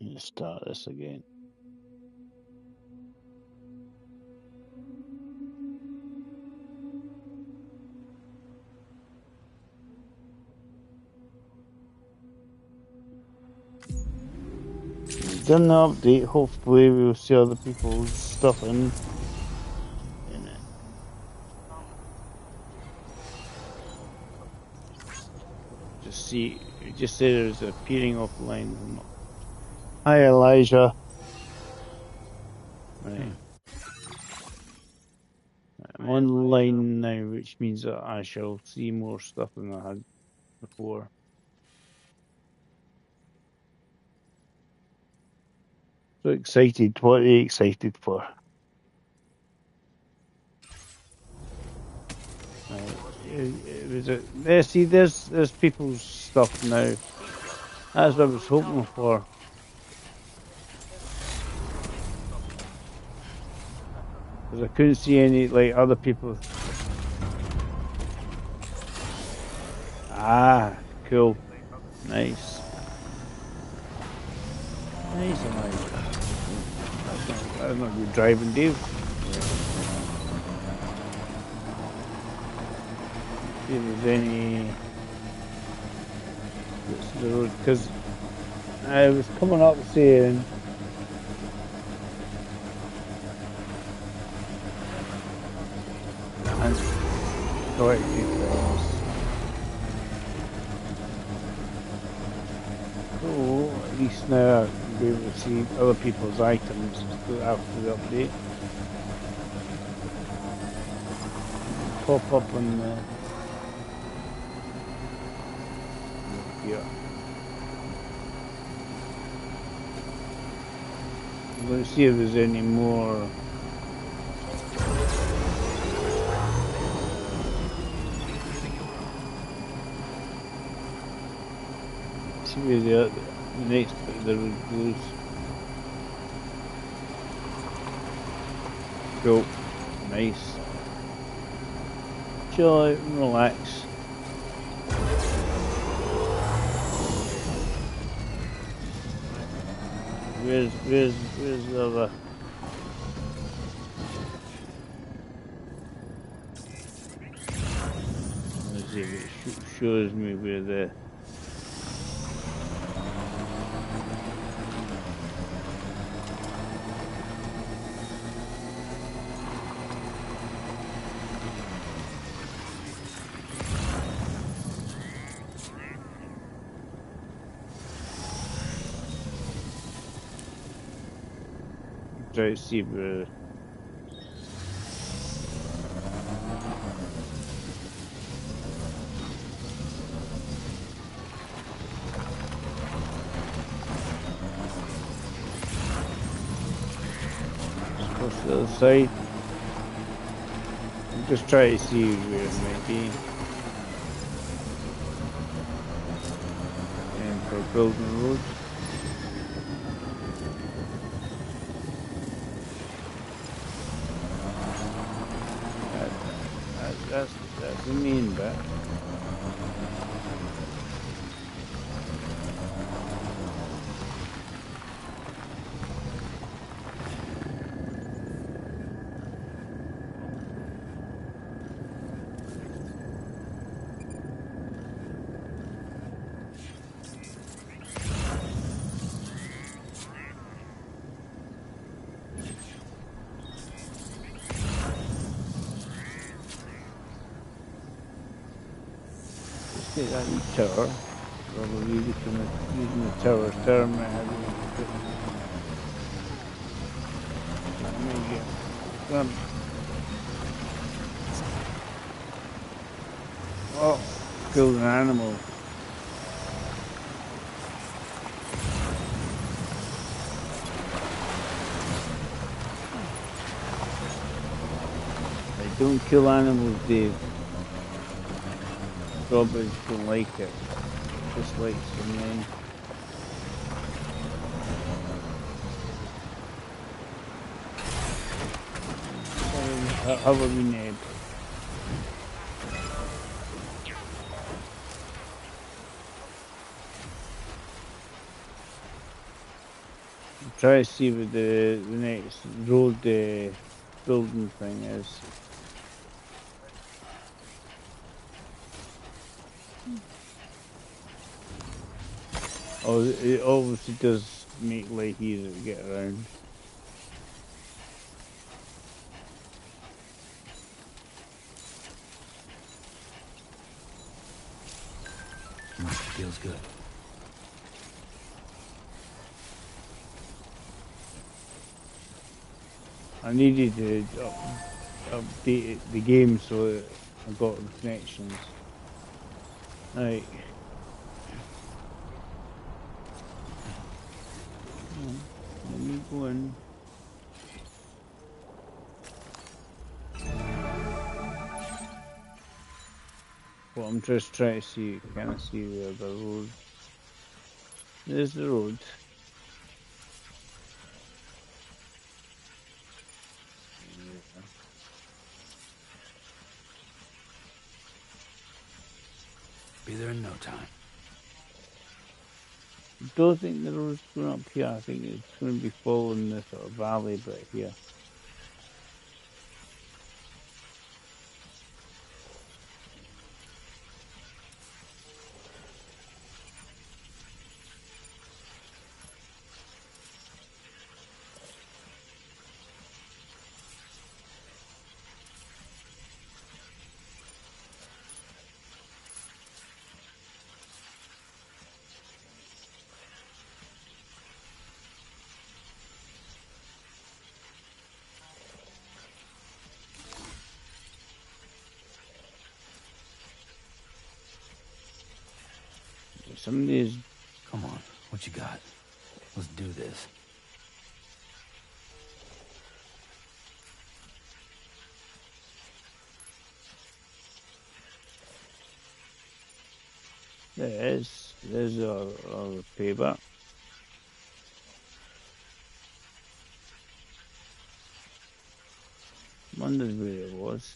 Let's start this again. Done the update. Hopefully, we'll see other people's stuff in it. Just see. Just say there's a peering offline. Hi, Elijah. Right. I'm online now, which means that I shall see more stuff than I had before. So excited. What are you excited for? See, there's people's stuff now. That's what I was hoping for. Because I couldn't see any, like, other people. Ah, cool. Nice. Nice, Elijah. That's not good driving, Dave. See if there's any. The road, because I was coming up saying. And collect a few things. So, at least now I can be able to see other people's items after the update. Pop up on the. Yeah. I'm going to see if there's any more. See where the next bit of the road goes. Cool. Nice. Chill out and relax. Where's the other? Let's see if it shows me where the. Try to see where. Across the other side. I'm just trying to see where it might be. And for building roads. That's the main bit. Take that wee tower. Probably using the tower term. I had oh, killed an animal. I don't kill animals, Dave. Strawberries don't like it. Just like some men. How about we neighbor? try to see what the next road building thing is. Oh, it obviously does make life easier to get around. Feels good. I needed to update the game so I got the connections. Right. Let me go in. Well, I'm just trying to see, can I see the other road? There's the road. Be there in no time. I don't think the road's going up here. I think it's going to be following this sort of valley bit here. Somebody's. Come on, what you got? Let's do this. There's our payback. Wondered where it was.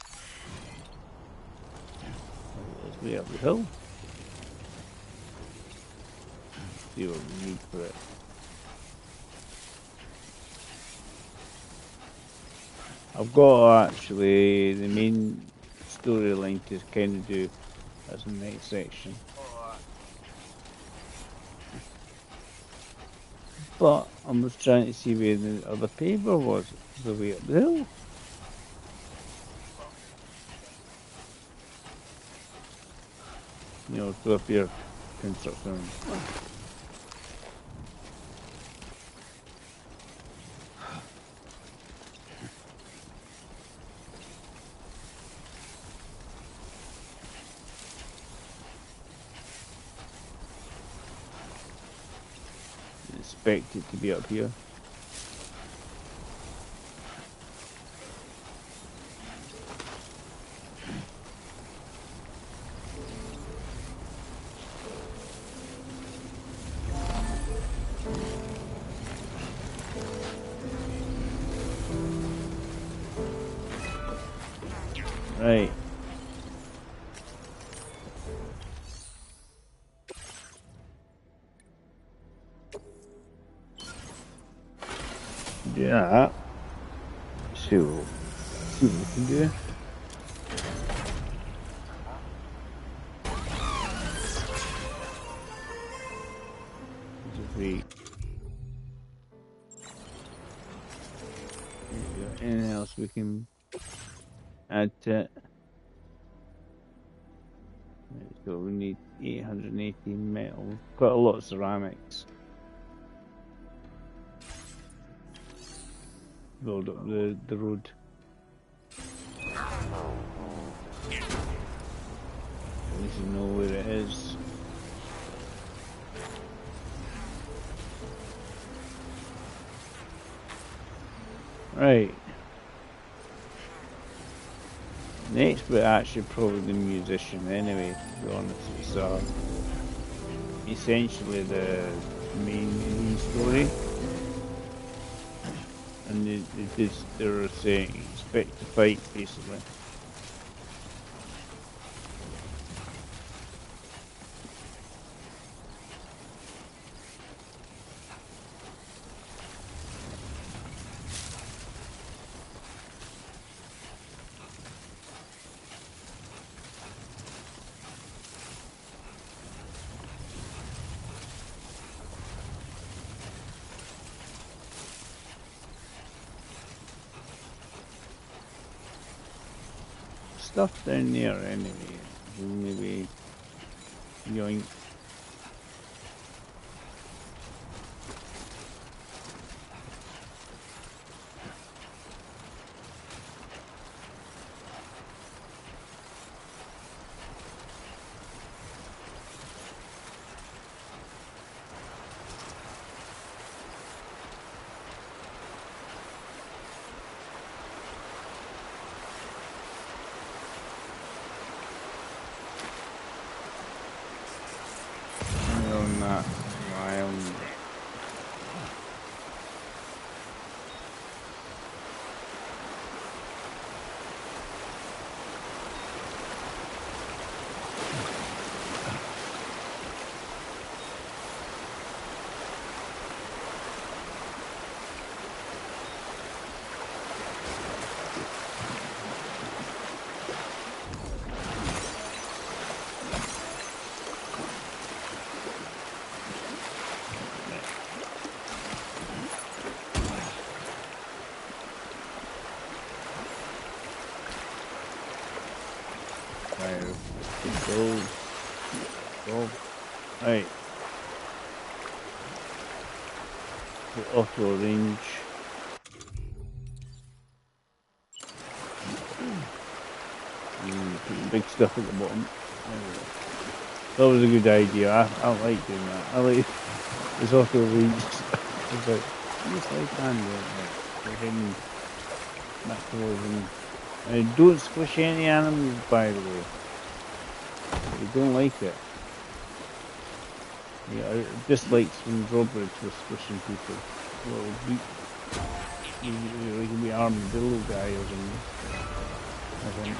It's way up the hill. See what we need for it. I've got actually the main storyline to kind of do as the next section. But I was trying to see where the other paper was. The way up the hill. You know, to up your construction. Expect it to be up here. Right. Do that. See what we can do. If we anything else we can add to it. So we need 818 metal. Quite a lot of ceramics. Build up the road. At least you know where it is. Right. Next we're actually probably the musician anyway, to be honest. It's essentially the main story. And they're saying expect to fight basically. stuff down there anyway. Maybe yoink. On that wild. Go. Right. The auto range. Put big stuff at the bottom. That was a good idea. I like doing that. I like this auto range. It's like just like handle for hidden macros and don't squish any animals, by the way. You don't like it. Yeah, I dislikes when drawbridge was squishing people. Well, you can be armadillo guy or something. I think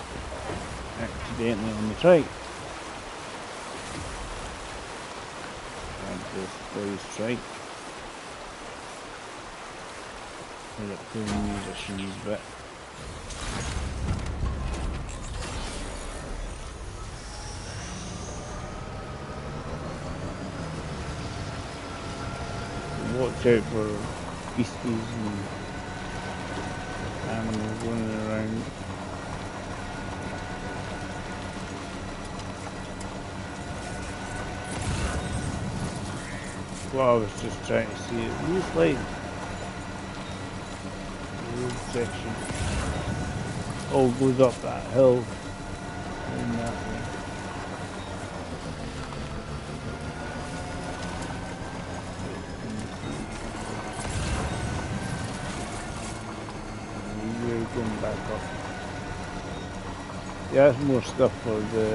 accidentally on the trike. And this boy's trike. And it cool musicians bit. Watch out for beasties and animals running around. Well, I was just trying to see it. Looks like the road section all goes up that hill in that way. Going back up. Yeah, that's more stuff for the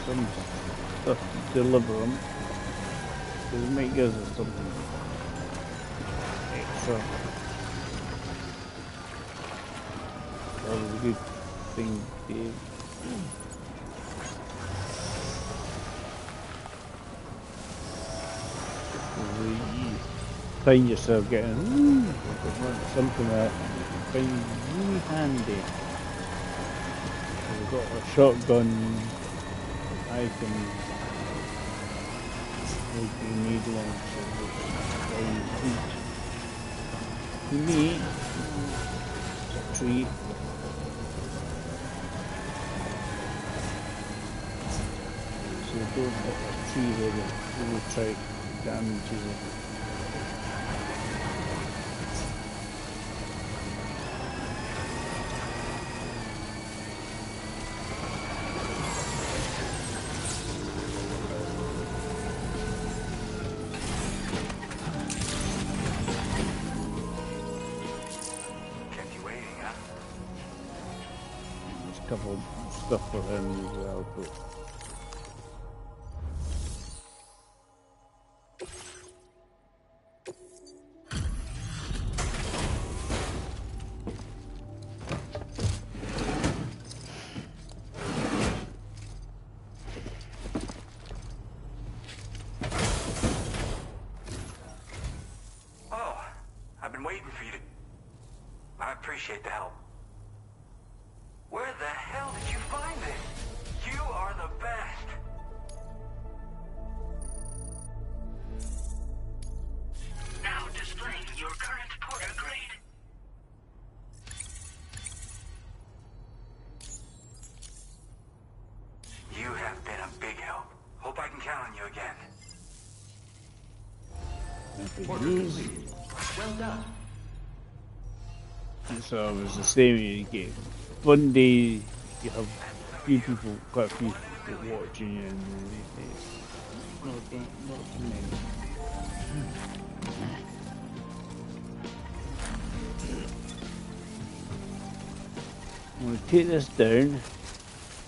some stuff to deliver them. Because it might give us something extra. That was a good thing, Dave. You find yourself getting something that you find really handy. So we've got a shotgun item, like grenade launcher, which is to me, it's a treat. So don't hit a tree with it, it will try to damage it. Kept you waiting, huh? There's a couple of stuff for him as well, but I've been waiting for you to... I appreciate the help. Order complete. Well done. So it was the same in the game. One day you have few people, quite a few people watching you, and not too many. I'm going to take this down.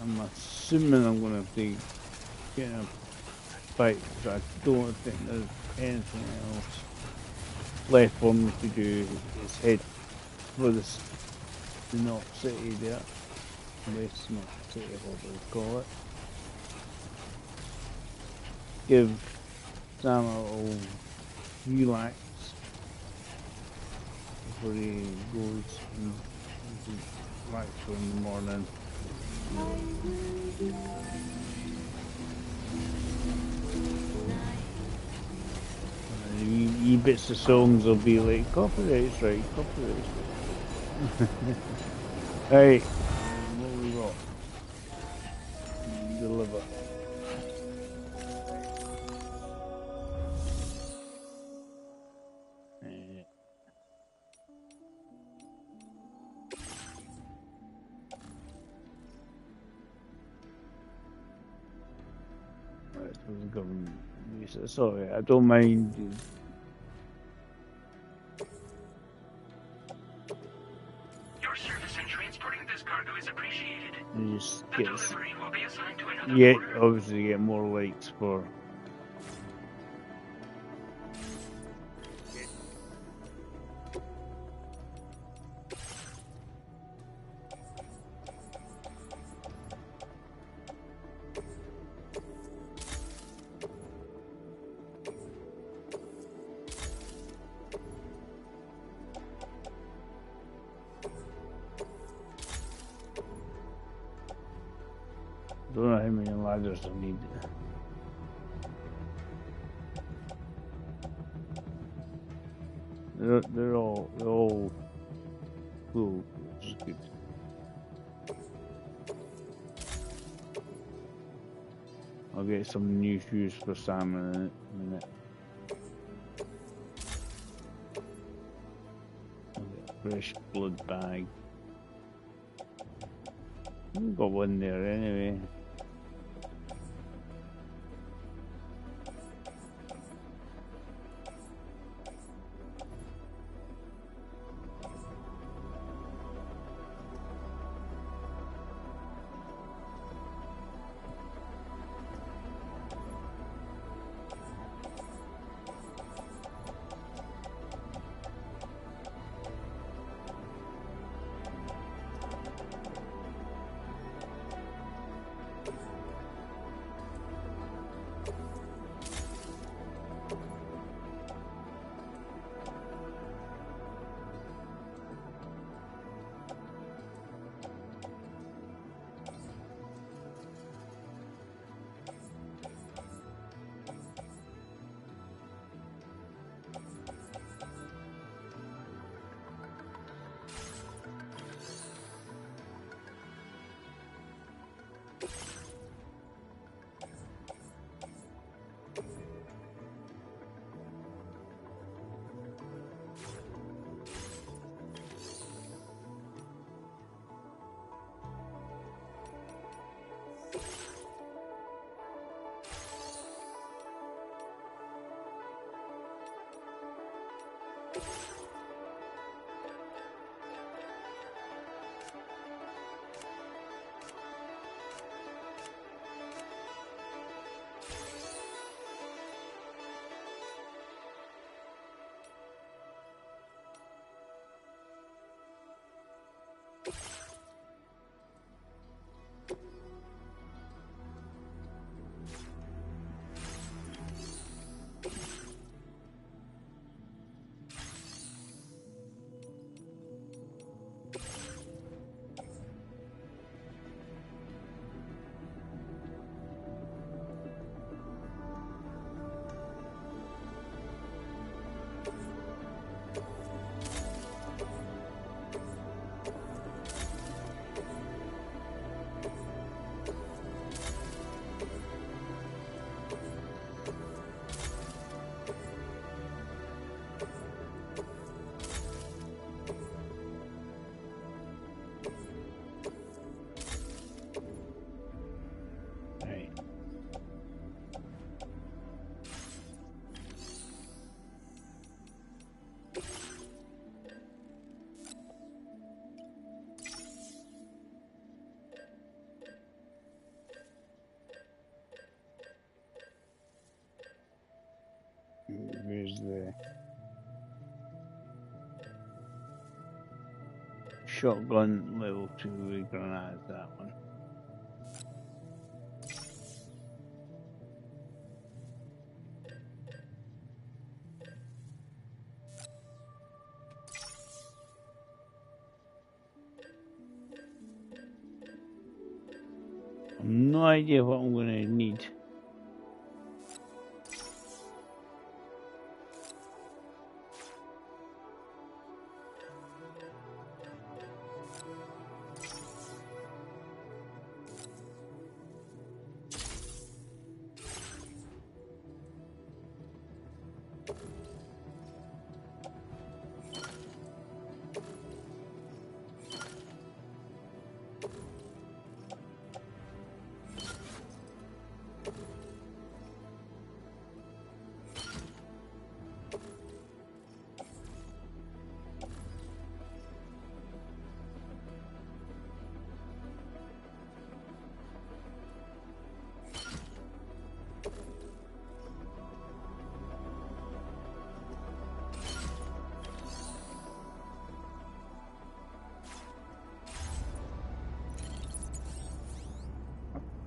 I'm assuming I'm going to have to get in a fight, so I don't think there's anything else left for me to do. Is head for this North City there. West North City, what we call it. Give Sam a little relax before he goes and relax for in the morning. And wee bits of songs will be like copyrights right, copyrights right. Right, what we got? Deliver. Government. Sorry, I don't mind. Your service in transporting this cargo is appreciated. You just The delivery will be assigned to another yeah, order. obviously get more likes for. Don't know how many ladders I need. They're all cool, which is good. I'll get some new shoes for Sam in a minute. I'll get a fresh blood bag. I've got one there anyway. Right. Where's the shotgun level 2 with grenades? That one. I've no idea what I'm going to need.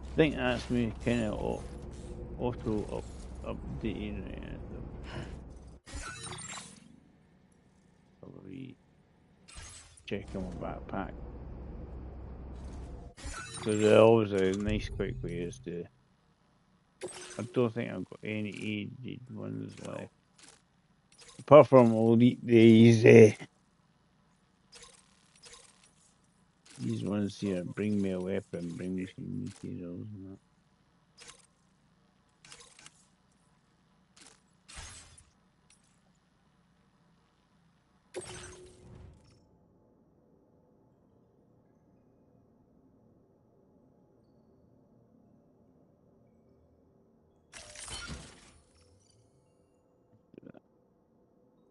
I think that's me kind of auto updating it. Probably checking my backpack. Because there's always a nice quick way is to. I don't think I've got any aged ones left. Apart from elite these ones here, bring me a weapon, bring me some materials and that.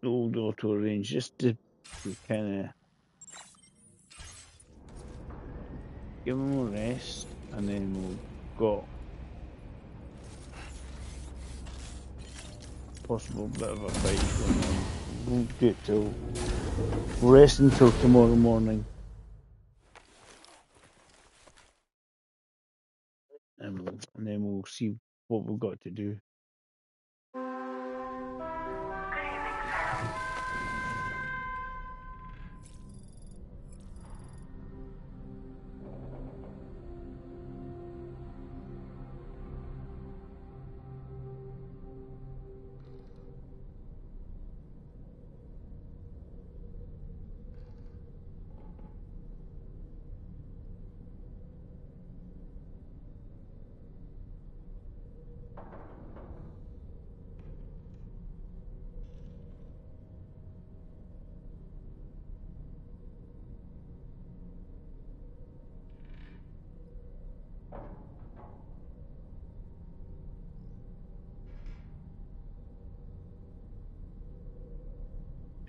Old auto range just to kind of give them a rest and then we'll go possible bit of a fight going on. Won't do it till rest until tomorrow morning. And then we'll see what we've got to do.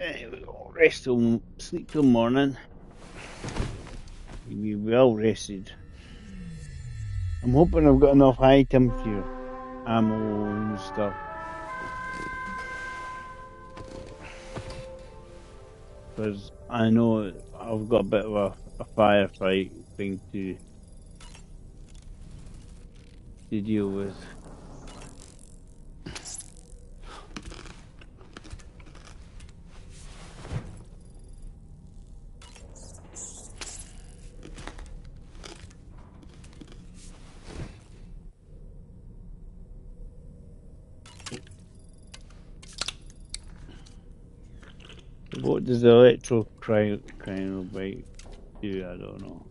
Anyway, we'll rest till sleep till morning. We'll be well rested. I'm hoping I've got enough items here, ammo and stuff. Because I know I've got a bit of a firefight thing to deal with. What does the electrocrinobite do? I don't know.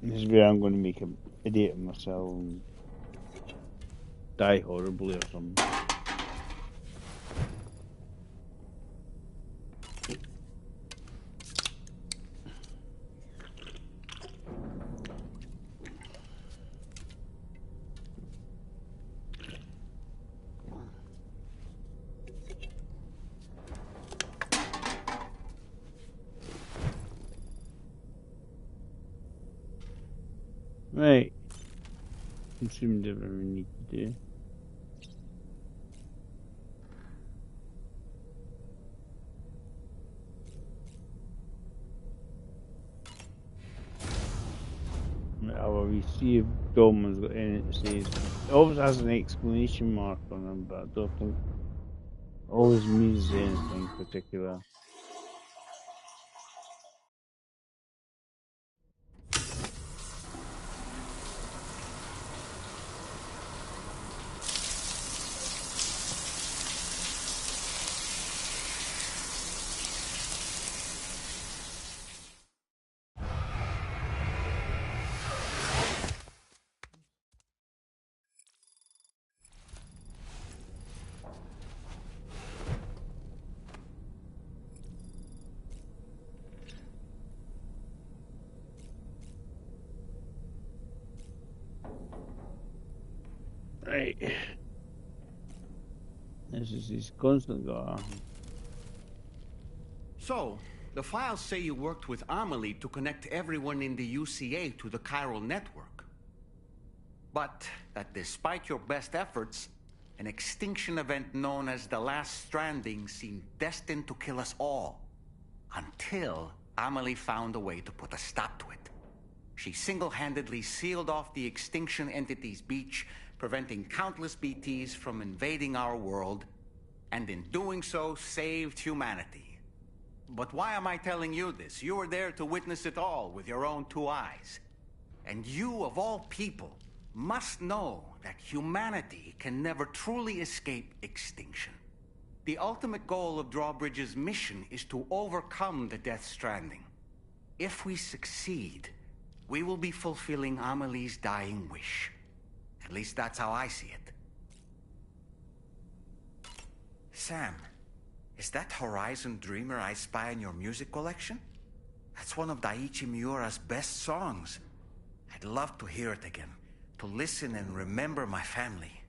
This is where I'm going to make an idiot of myself and die horribly or something. Right. Consumed everything we need to do. Right, well, we see if Dolman's got anything to say. It always has an exclamation mark on him, but I don't think it always means anything particular. Right. This is his constant guy. So, the files say you worked with Amelie to connect everyone in the UCA to the chiral network. But that despite your best efforts, an extinction event known as the Last Stranding seemed destined to kill us all. Until Amelie found a way to put a stop to it. She single-handedly sealed off the extinction entity's beach, preventing countless BTs from invading our world, and in doing so, saved humanity. But why am I telling you this? You were there to witness it all with your own two eyes. And you, of all people, must know that humanity can never truly escape extinction. The ultimate goal of Drawbridge's mission is to overcome the Death Stranding. If we succeed, we will be fulfilling Amelie's dying wish. At least that's how I see it. Sam, is that Horizon Dreamer I spy in your music collection? That's one of Daiichi Miura's best songs. I'd love to hear it again, to listen and remember my family.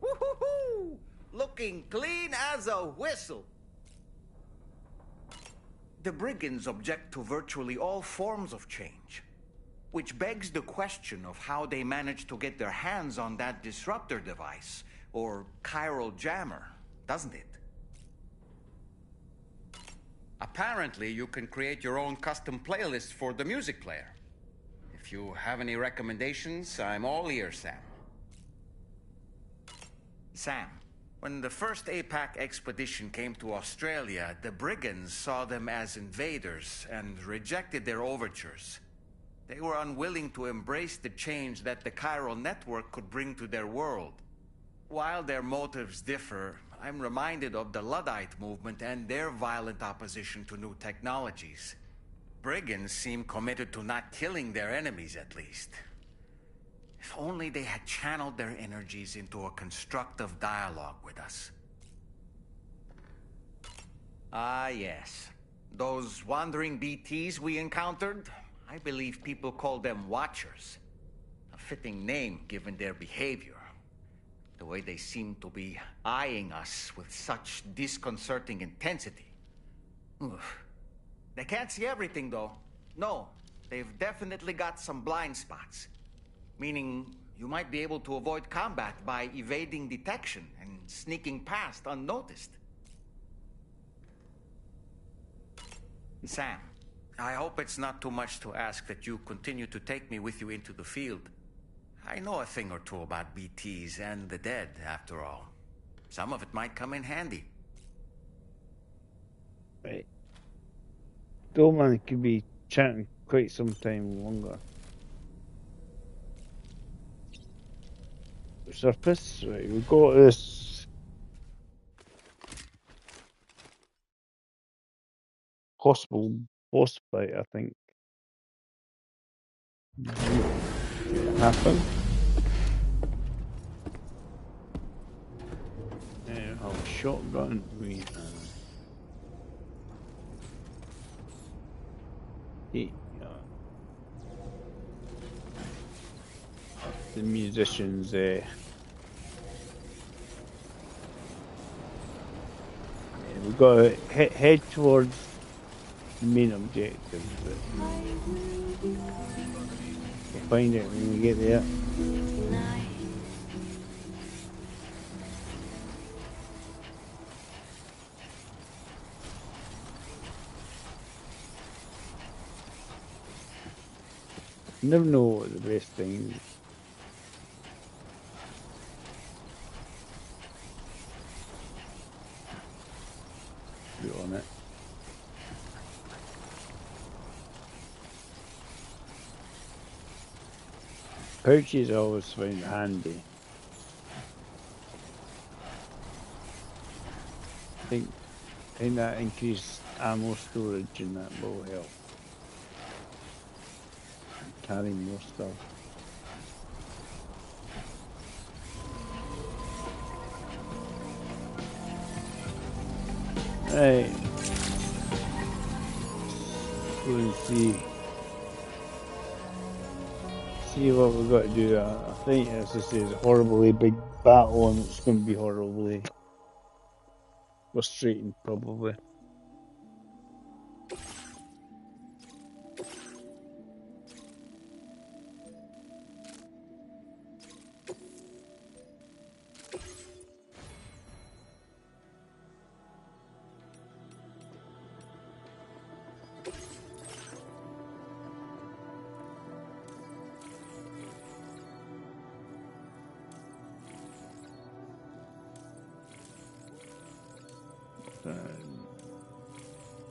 Woo-hoo-hoo! Looking clean as a whistle. The brigands object to virtually all forms of change, which begs the question of how they managed to get their hands on that disruptor device, or chiral jammer, doesn't it? Apparently, you can create your own custom playlist for the music player. If you have any recommendations, I'm all ears, Sam. Sam, when the first APAC expedition came to Australia, the brigands saw them as invaders and rejected their overtures. They were unwilling to embrace the change that the chiral network could bring to their world. While their motives differ, I'm reminded of the Luddite movement and their violent opposition to new technologies. Brigands seem committed to not killing their enemies, at least. If only they had channeled their energies into a constructive dialogue with us. Ah, yes. Those wandering BTs we encountered, I believe people call them Watchers. A fitting name given their behavior. The way they seem to be eyeing us with such disconcerting intensity. Oof. They can't see everything, though. No, they've definitely got some blind spots. Meaning, you might be able to avoid combat by evading detection and sneaking past unnoticed. Sam, I hope it's not too much to ask that you continue to take me with you into the field. I know a thing or two about BTs and the dead, after all. Some of it might come in handy. Right. Dolman could be chatting quite some time longer. Surface, right, we've got this possible boss fight, I think. Happen. Yeah, I'll shotgun me. Yeah. The musicians we've got to head towards the main objective, but we'll find it when we get there. You never know what the best thing is. Put on it. Pouches I always find handy. I think that increased ammo storage and that will help. Carry more stuff. Right. Go and see what we've got to do. I think, as I say, it's a horribly big battle and it's going to be horribly frustrating, probably.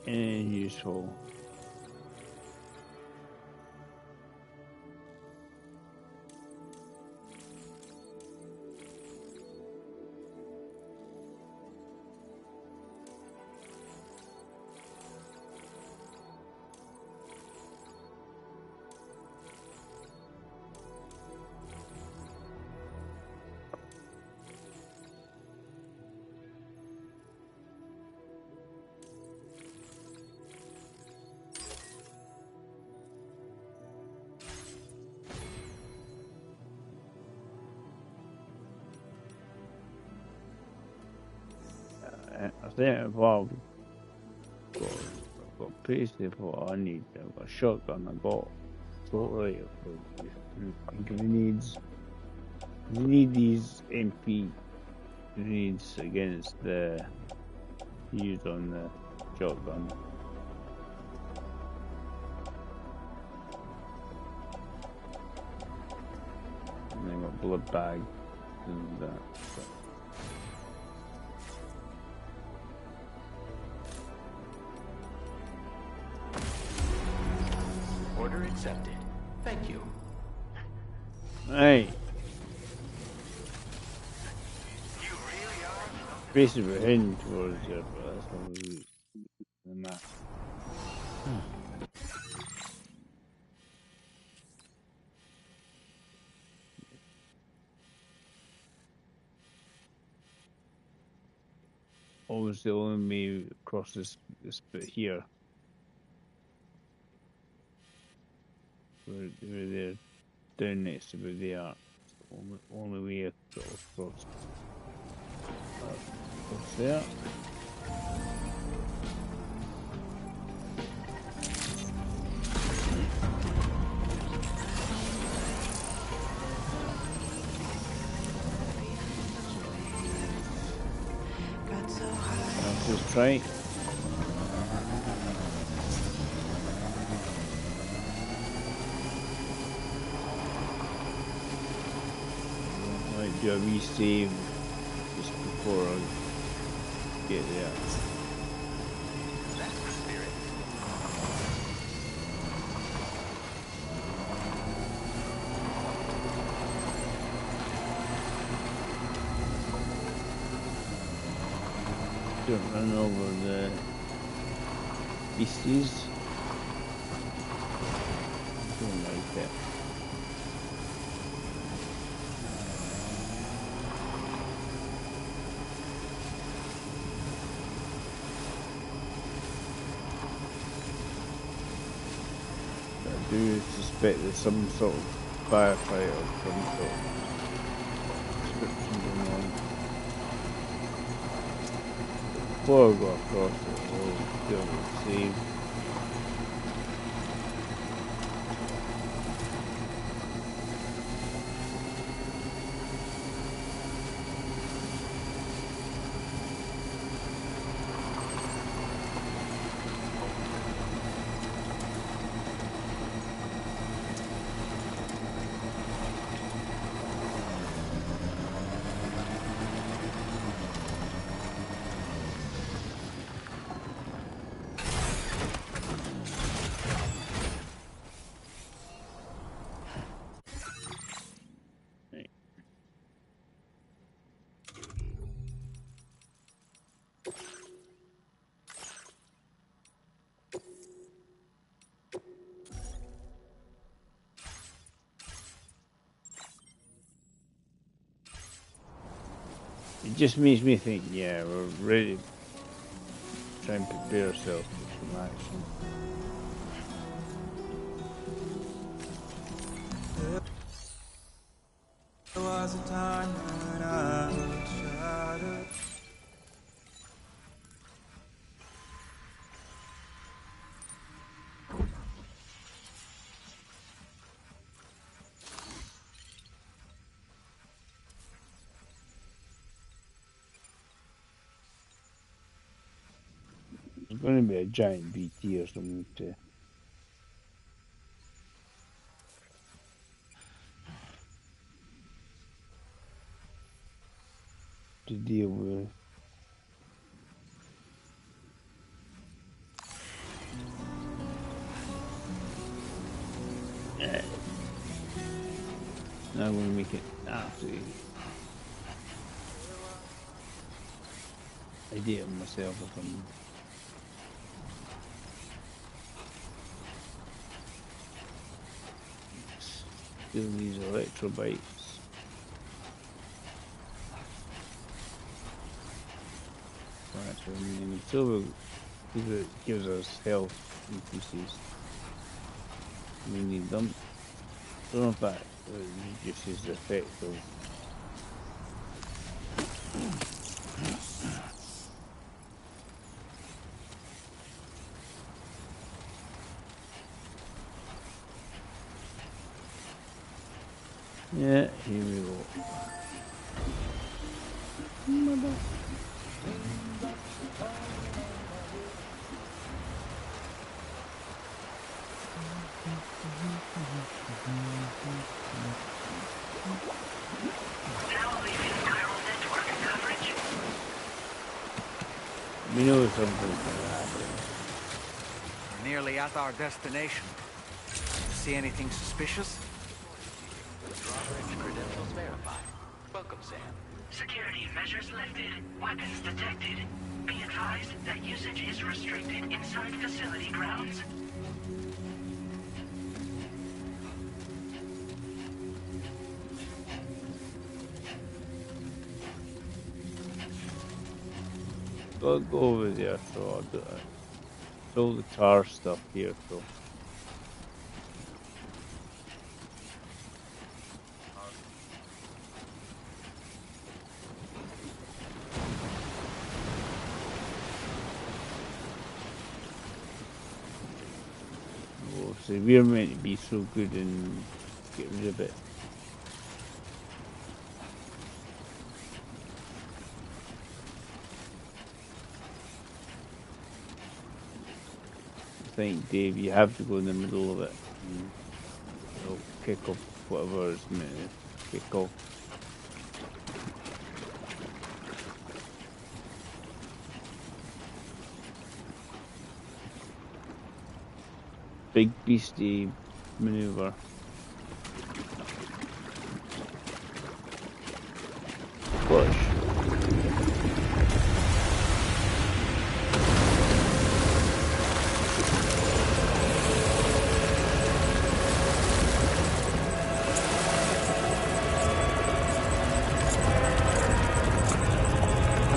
And useful. I think I've got basically what I need. I've got a shotgun, I've got totally grenades. You need these MP grenades against the used on the shotgun. And then got blood bag and that. Order accepted. Thank you. Right. Basically we're heading towards it, but that's what we the map. Obviously only way across this bit here. Where they're down next to where they are. Only way across there. Let's just try. Might do a resave just before I get there. That's the spirit. Don't run over the beasties. Don't like that. do suspect there's some sort of firefight or some sort of description going on. Before I go across it, I'll do a little save. It just makes me think, yeah, we're ready to try and prepare ourselves for some action. There was a time when I was shattered. There's going to be a giant BT or something to deal with. Now I'm going to make it absolutely idiot of myself if I'm doing these electrobytes. That's what I mean. Silver gives us health increases. We need them. Don't know if that just is the effect of yeah, here we go. Mother. We know something's gonna happen. We're nearly at our destination. See anything suspicious? Drawbridge credentials verified. Welcome, Sam. Security measures lifted. Weapons detected. Be advised that usage is restricted inside facility grounds. I'll go over there, so I'll do it. It's all the tar stuff here, so. Oh, so we're meant to be so good and get rid of it. I think, Dave, you have to go in the middle of it and it'll kick off whatever is meant to kick off. Big beastie maneuver. Push.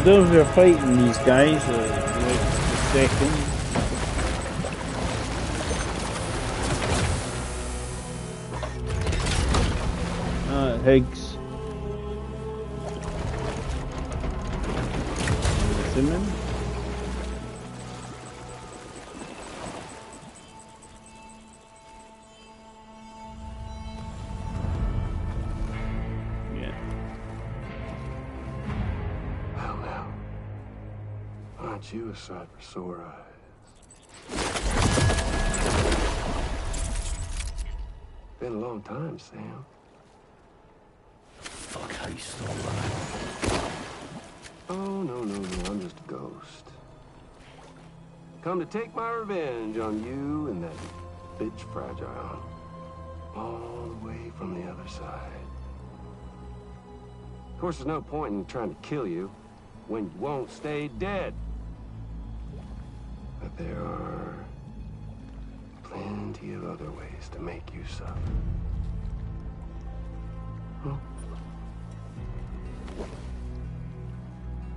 Those who are fighting these guys are like the second. pigs. Cinnamon. Yeah. Well, now, aren't you a sight for sore eyes? Been a long time, Sam. Fuck, how you still alive? Oh, no, I'm just a ghost. Come to take my revenge on you and that bitch Fragile. All the way from the other side. Of course, there's no point in trying to kill you when you won't stay dead. But there are plenty of other ways to make you suffer. Huh?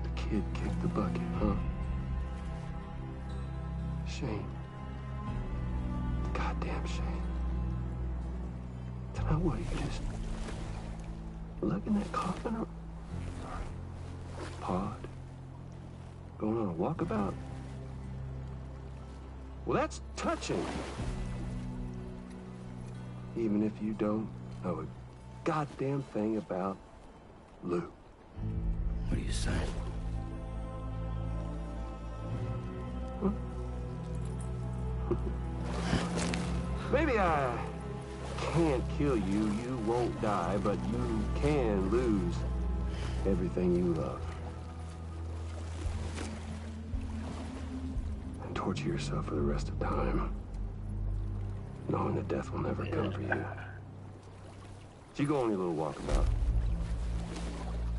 The kid kicked the bucket, huh? Shame. Goddamn shame. Now what, you just lug in that coffin or pod? Going on a walkabout? Well, that's touching. Even if you don't know a goddamn thing about Lou. What are you saying? Huh? Maybe I can't kill you, you won't die, but you can lose everything you love. And torture yourself for the rest of time, knowing that death will never come for you. So you go on your little walkabout.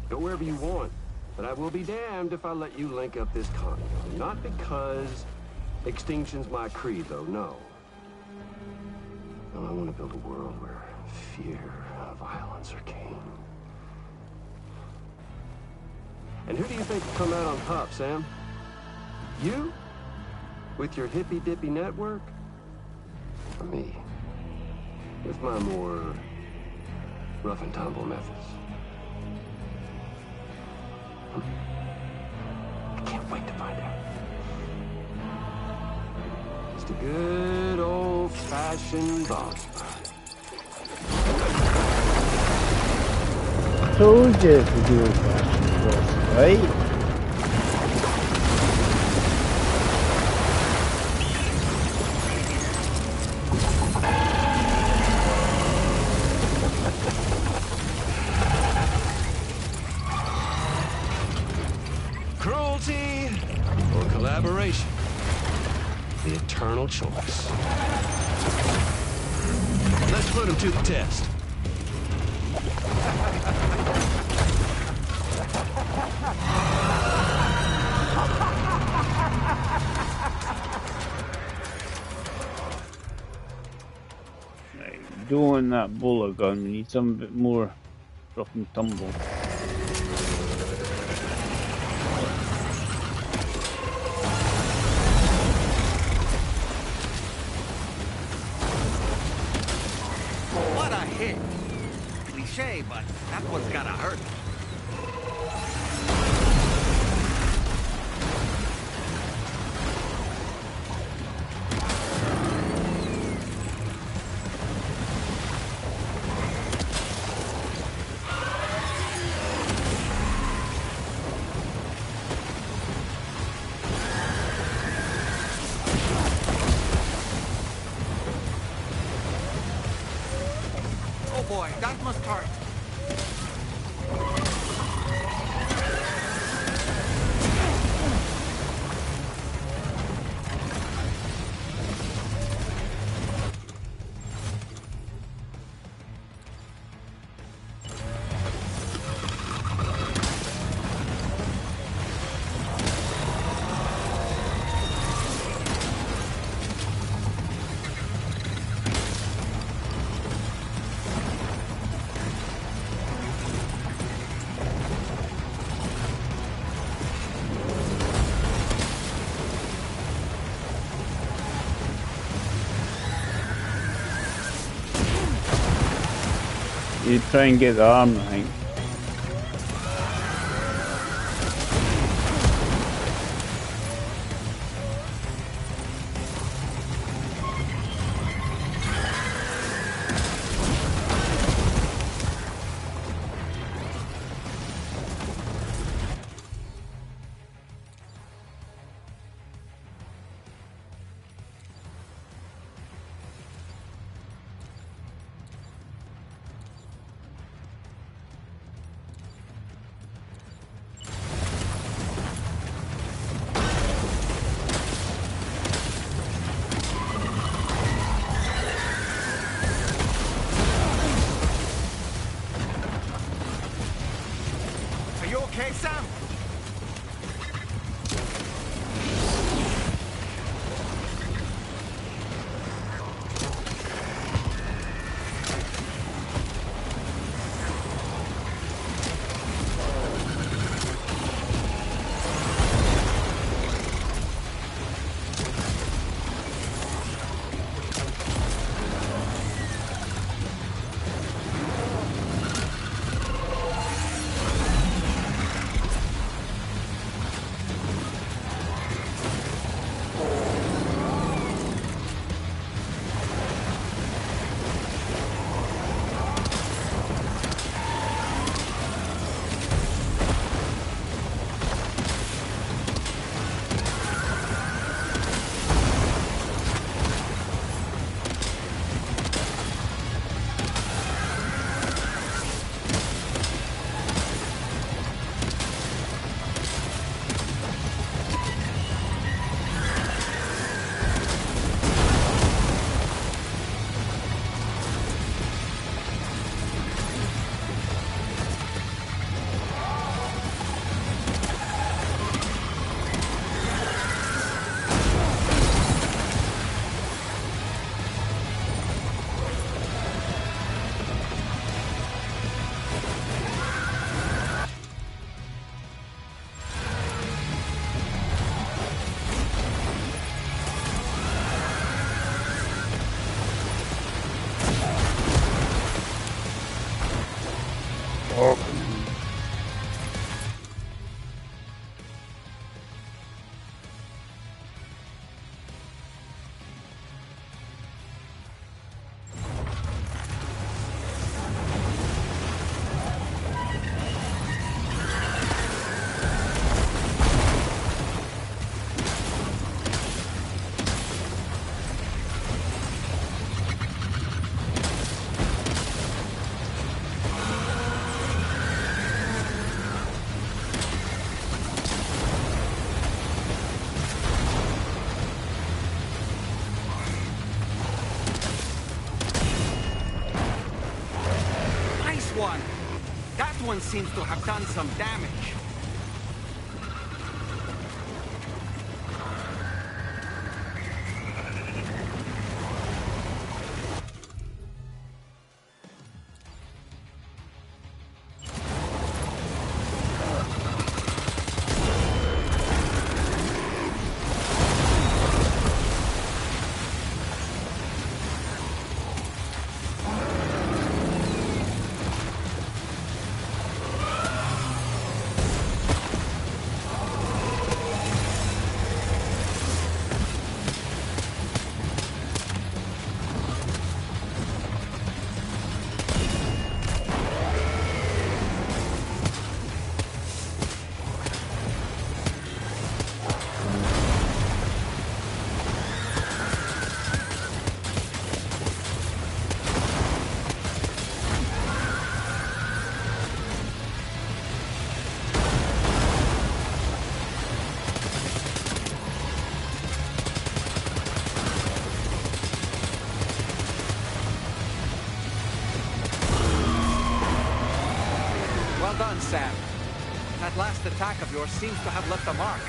Go wherever you want, but I will be damned if I let you link up this continent. Not because extinction's my creed, though, no. No, I want to build a world where fear and violence are king. And who do you think will come out on top, Sam? You? With your hippy-dippy network? Or me? With my more rough and tumble methods? I can't wait to find out. Just a good old-fashioned boss fight. Told you it's a good fashion boss, right? Cruelty or collaboration? The eternal choice. Let's put him to the test. Don't want that bowler gun, we need something a bit more rough and tumble. What a hit! Cliche, but that one's gotta hurt. Oh boy, that must hurt. You try and get the arm, I think. Are you okay, Sam? One. That one seems to have done some damage. Well done, Sam. That last attack of yours seems to have left a mark.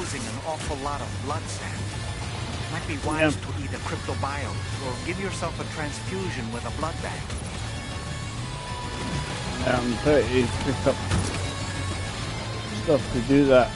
losing an awful lot of blood, Sam. Might be wise to eat a cryptobio or give yourself a transfusion with a blood bank. I'm pretty pick up stuff to do that.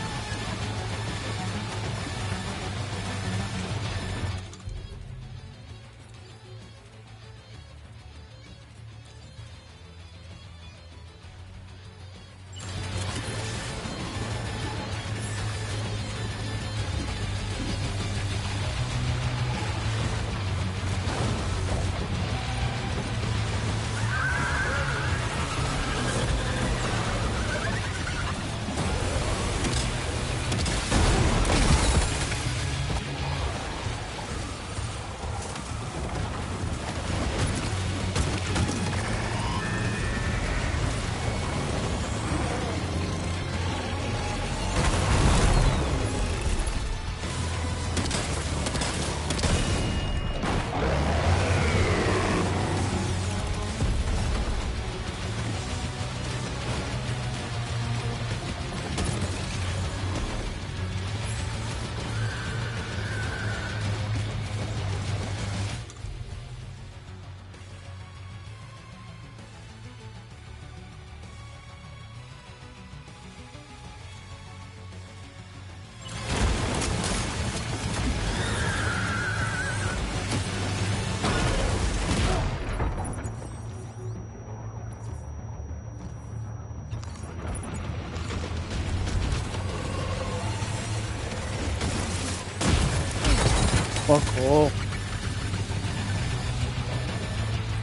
Fuck off.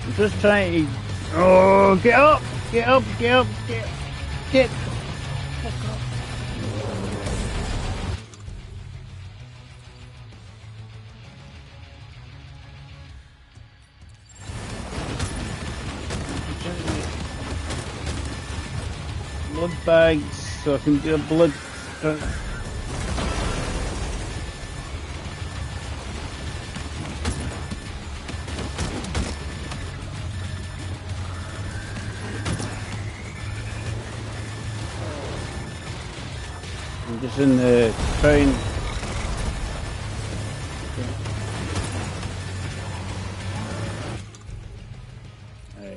I'm just trying to... Oh, get up! Get up, get up, get... Fuck up. Blood bags so I can do a blood... I'm just in the train. Alright.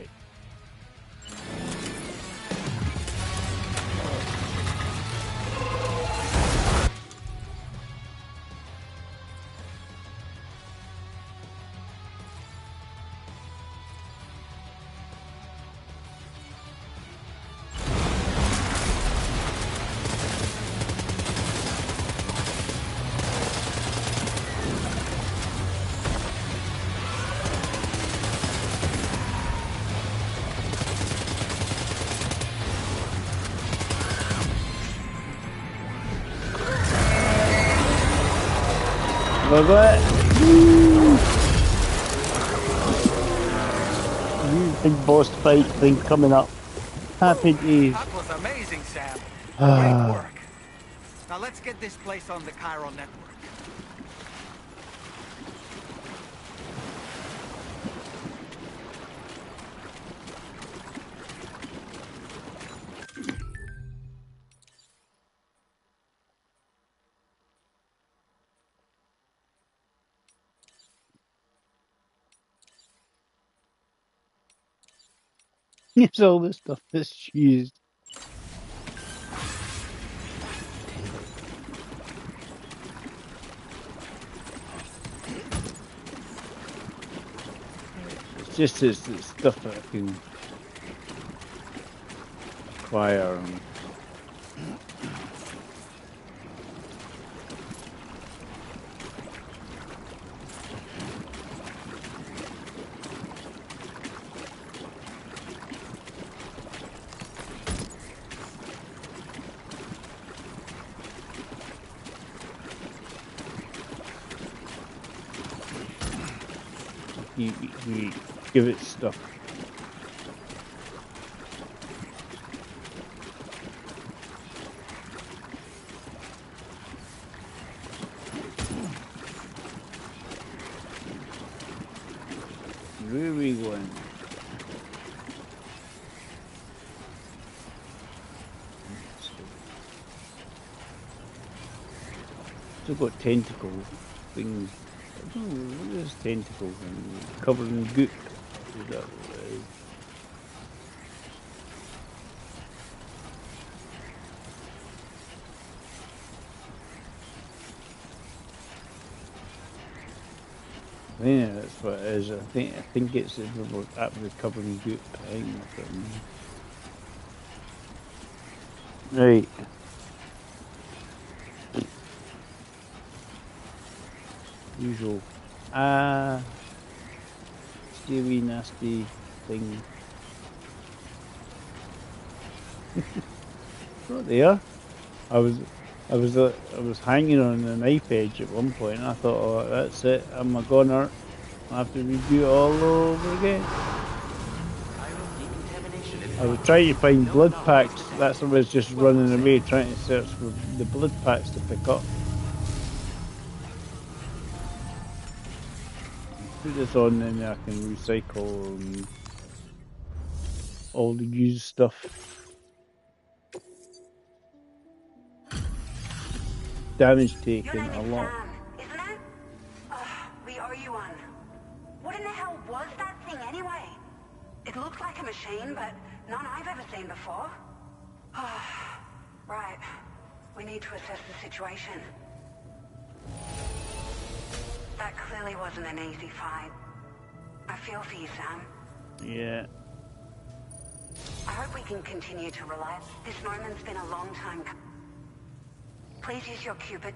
Look at it. Big boss fight thing coming up. Happy days. That was amazing, Sam. Great work. Now let's get this place on the Cairo network. It's all this stuff that's used. It's just this stuff that I can acquire. You give it stuff. Where are we going? They've got tentacle things. I don't know, what is tentacle thing? Covered in goop. Is that what it is? Yeah, that's what it is. I think it's absolutely covered in goop. I think that's what it means. Right. Usual. Steely nasty thing. Not there. I was hanging on a knife edge at one point, and I thought, oh, that's it. I'm a goner. I have to redo it all over again. I was trying to find blood packs. That's what I was just running away, trying to search for the blood packs to pick up. Put this on, then I can recycle all the used stuff. Damage taken a lot. Sam, isn't it? We owe you one. What in the hell was that thing anyway? It looked like a machine, but none I've ever seen before. Right. We need to assess the situation. That clearly wasn't an easy fight. I feel for you, Sam. Yeah. I hope we can continue to rely. This moment's been a long time. Please use your Cupid.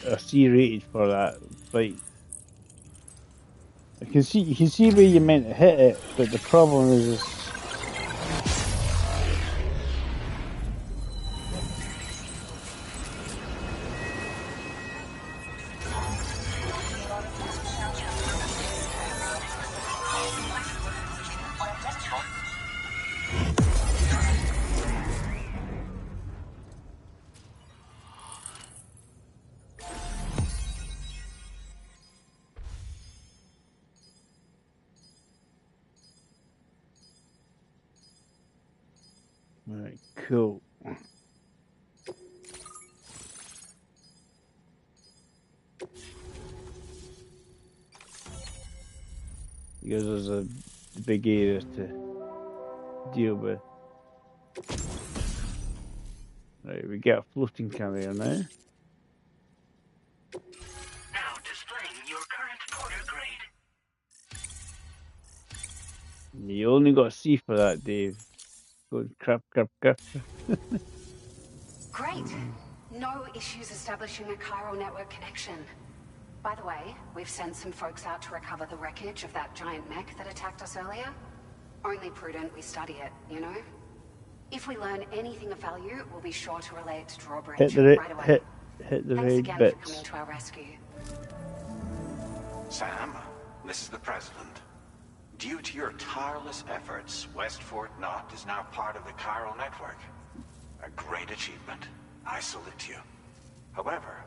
A C rated for that fight. You can see where you meant to hit it, but the problem is right, cool. Because there's a big area to deal with. Right, we get a floating carrier now. Now displaying your current porter grade. You only got a C for that, Dave. Good crap. Great. No issues establishing a chiral network connection. By the way, we've sent some folks out to recover the wreckage of that giant mech that attacked us earlier. Only prudent we study it, you know? If we learn anything of value, we'll be sure to relay it to Drawbridge right away. Hit the Thanks right again bits. for coming to our rescue. Sam, this is the President. Due to your tireless efforts, West Fort Knot is now part of the chiral network. A great achievement. I salute you. However,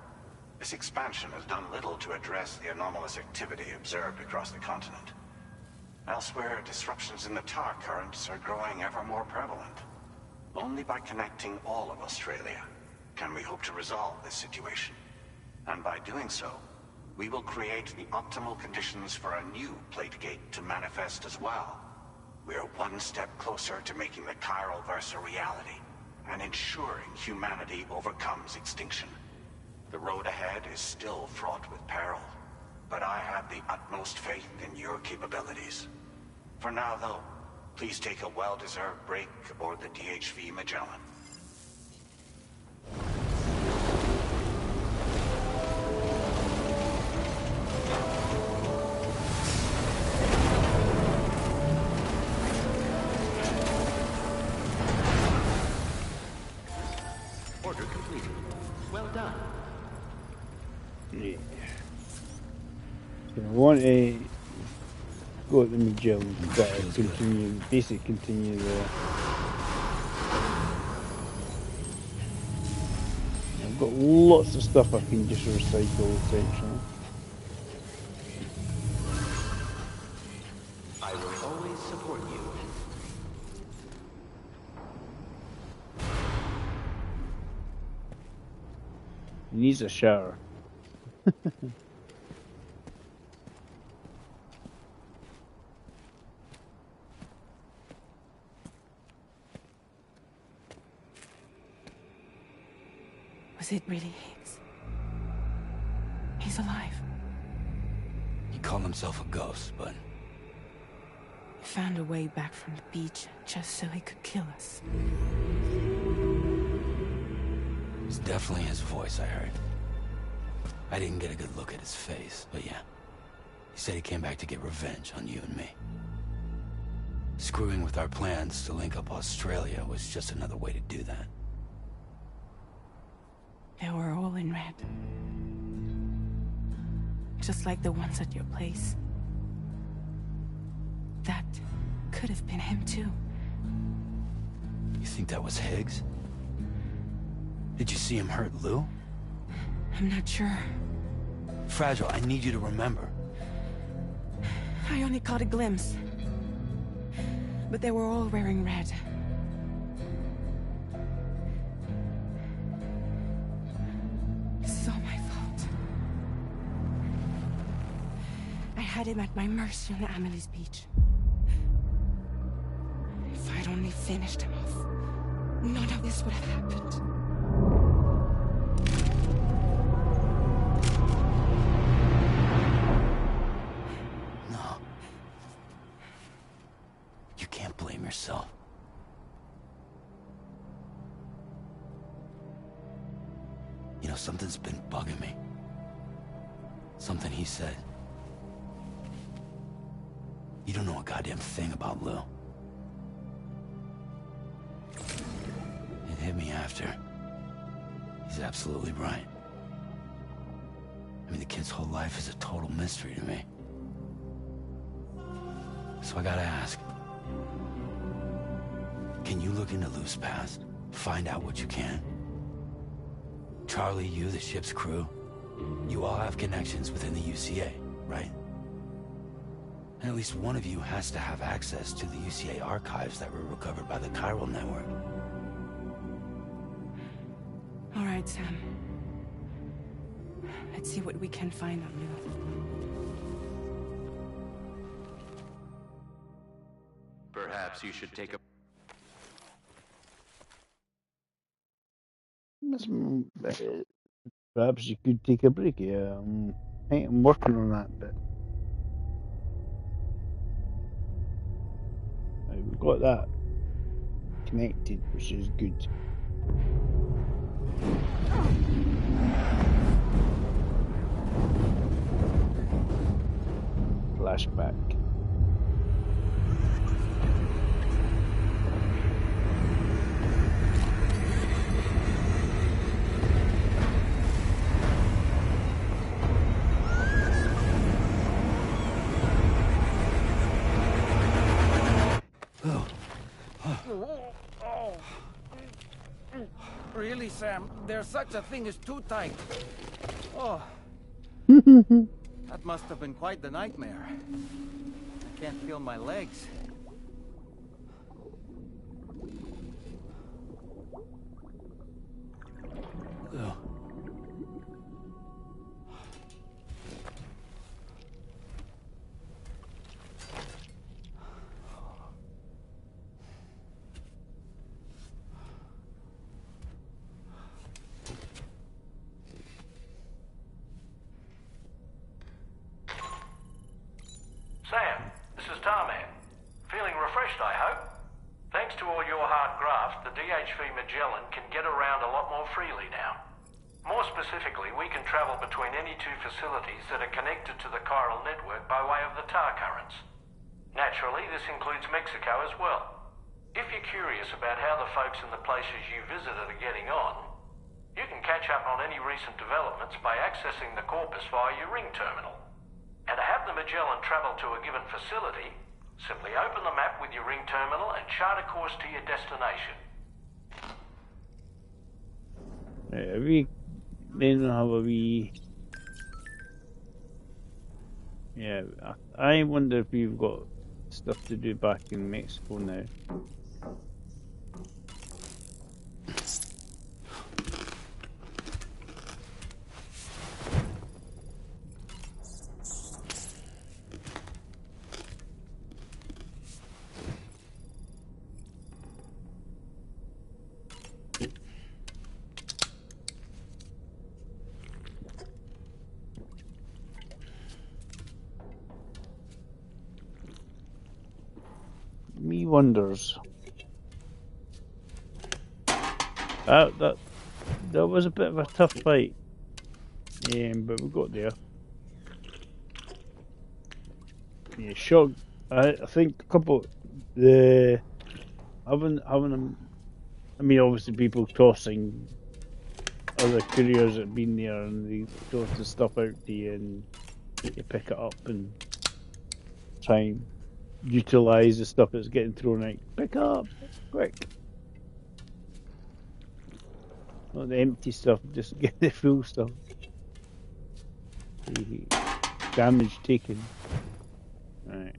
this expansion has done little to address the anomalous activity observed across the continent. Elsewhere, disruptions in the tar currents are growing ever more prevalent. Only by connecting all of Australia can we hope to resolve this situation. And by doing so, we will create the optimal conditions for a new Plategate to manifest as well. We are one step closer to making the chiral verse a reality, and ensuring humanity overcomes extinction. The road ahead is still fraught with peril, but I have the utmost faith in your capabilities. For now, though, please take a well-deserved break aboard the DHV Magellan. Order completed. Well done. Yeah. So I want to go to the Magellan, continue the. I've got lots of stuff I can just recycle essentially. I will always support you. He needs a shower. Was it really Higgs? He's alive. He called himself a ghost, but... He found a way back from the beach just so he could kill us. It's definitely his voice I heard. I didn't get a good look at his face, but yeah. He said he came back to get revenge on you and me. Screwing with our plans to link up Australia was just another way to do that. They were all in red. Just like the ones at your place. That could have been him too. You think that was Higgs? Did you see him hurt Lou? I'm not sure. Fragile, I need you to remember. I only caught a glimpse. But they were all wearing red. This is all my fault. I had him at my mercy on Amelie's beach. If I'd only finished him off, none of this would have happened. No. You can't blame yourself. You know, something's been bugging me. Something he said. You don't know a goddamn thing about Lou. It hit me after. He's absolutely right. I mean, the kid's whole life is a total mystery to me. So I gotta ask. Can you look into Lou's past? Find out what you can? Charlie, you, the ship's crew, you all have connections within the UCA, right? And at least one of you has to have access to the UCA archives that were recovered by the Chiral Network. All right, Sam. Let's see what we can find on Lou. Perhaps you should take a... Perhaps you could take a break. Yeah, I'm working on that bit. Right, we've got that connected, which is good. Flashback. Really, Sam? There's such a thing as too tight. Oh. That must have been quite the nightmare. I can't feel my legs. Lou. Sam, this is Tarman. Feeling refreshed, I hope? Thanks to all your hard graft, the DHV Magellan can get around a lot more freely now. More specifically, we can travel between any two facilities that are connected to the chiral network by way of the tar currents. Naturally, this includes Mexico as well. If you're curious about how the folks in the places you visited are getting on, you can catch up on any recent developments by accessing the Corpus via your ring terminal. And to have the Magellan travel to a given facility, simply open the map with your ring terminal and chart a course to your destination. Then we'll have a wee... Yeah, I wonder if we've got stuff to do back in Mexico now. wonders. That was a bit of a tough fight, but we got there. Yeah, shock. I think a couple the having I mean, obviously people tossing other couriers that have been there and they toss the stuff out to you and you pick it up and try and utilise the stuff that's getting thrown out. Pick up, quick. Not the empty stuff, just get the full stuff. The damage taken. Right.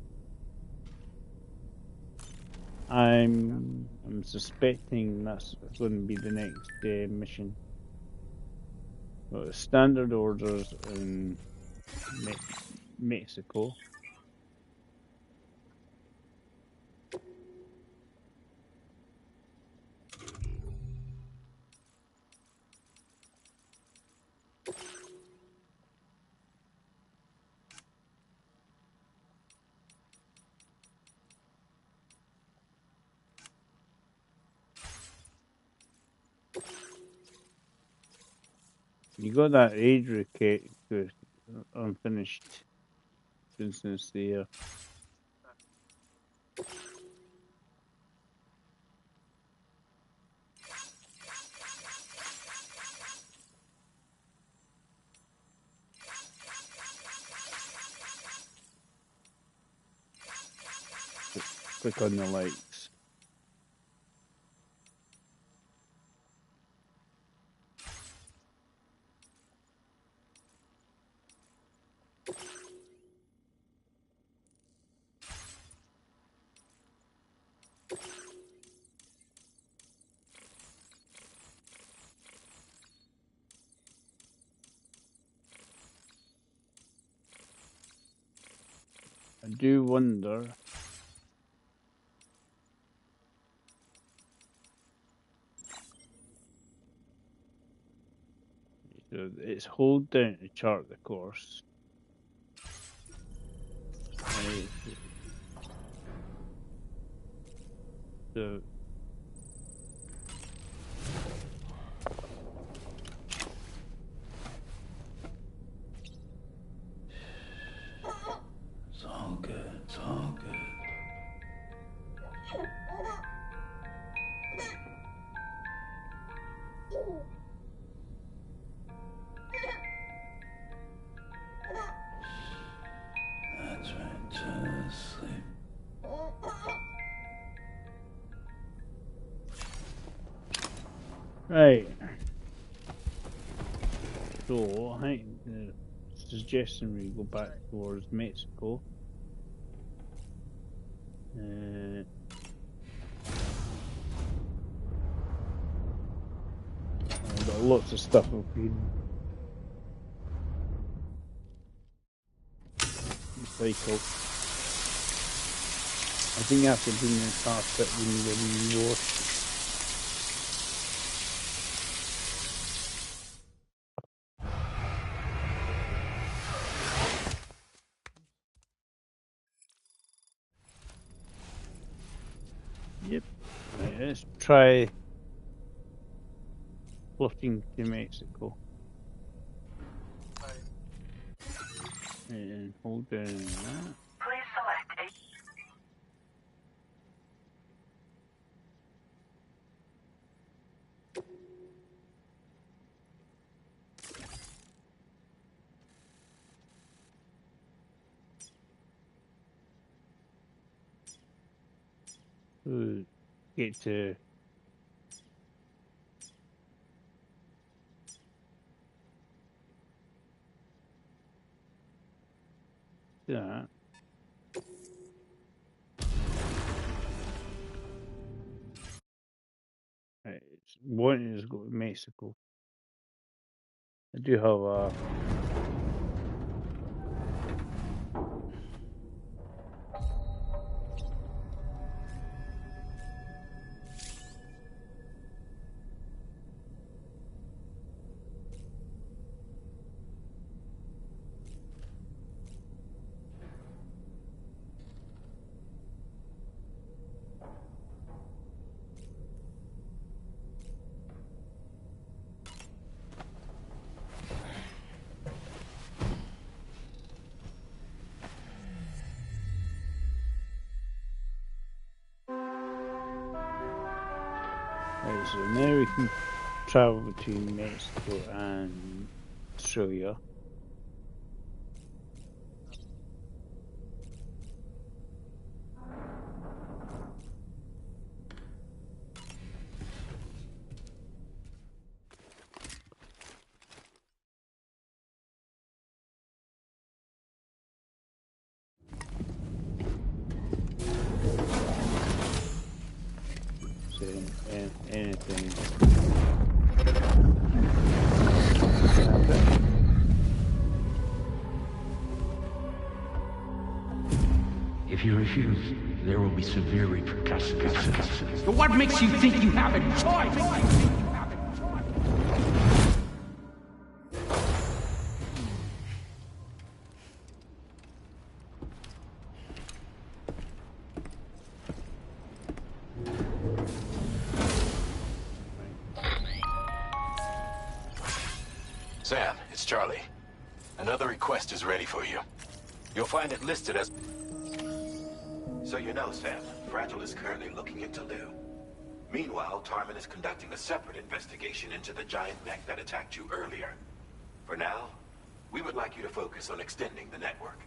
I'm suspecting that's going to be the next mission. Well, standard orders in Mexico. You got that age unfinished business there. Click on the lights. I do wonder. So it's hold down to chart the course. Right. So It's all good. It's all good. That's right. Just sleep. right. So I think the suggestion we go back towards Mexico. I've got lots of stuff I've been recycle. I think after being in the car fit we need a wee wash. Yep. Right, let's try floating to Mexico. And hold down that. Please select a... Get to that. Right, one is go to Mexico. I do have a Right, so now we can travel between Mexico and Australia. Anything. If you refuse, there will be severe repercussions. What makes you think you have a choice? Sam, it's Charlie. Another request is ready for you. You'll find it listed as... So you know, Sam, Fragile is currently looking into Lou. Meanwhile, Tarman is conducting a separate investigation into the giant mech that attacked you earlier. For now, we would like you to focus on extending the network.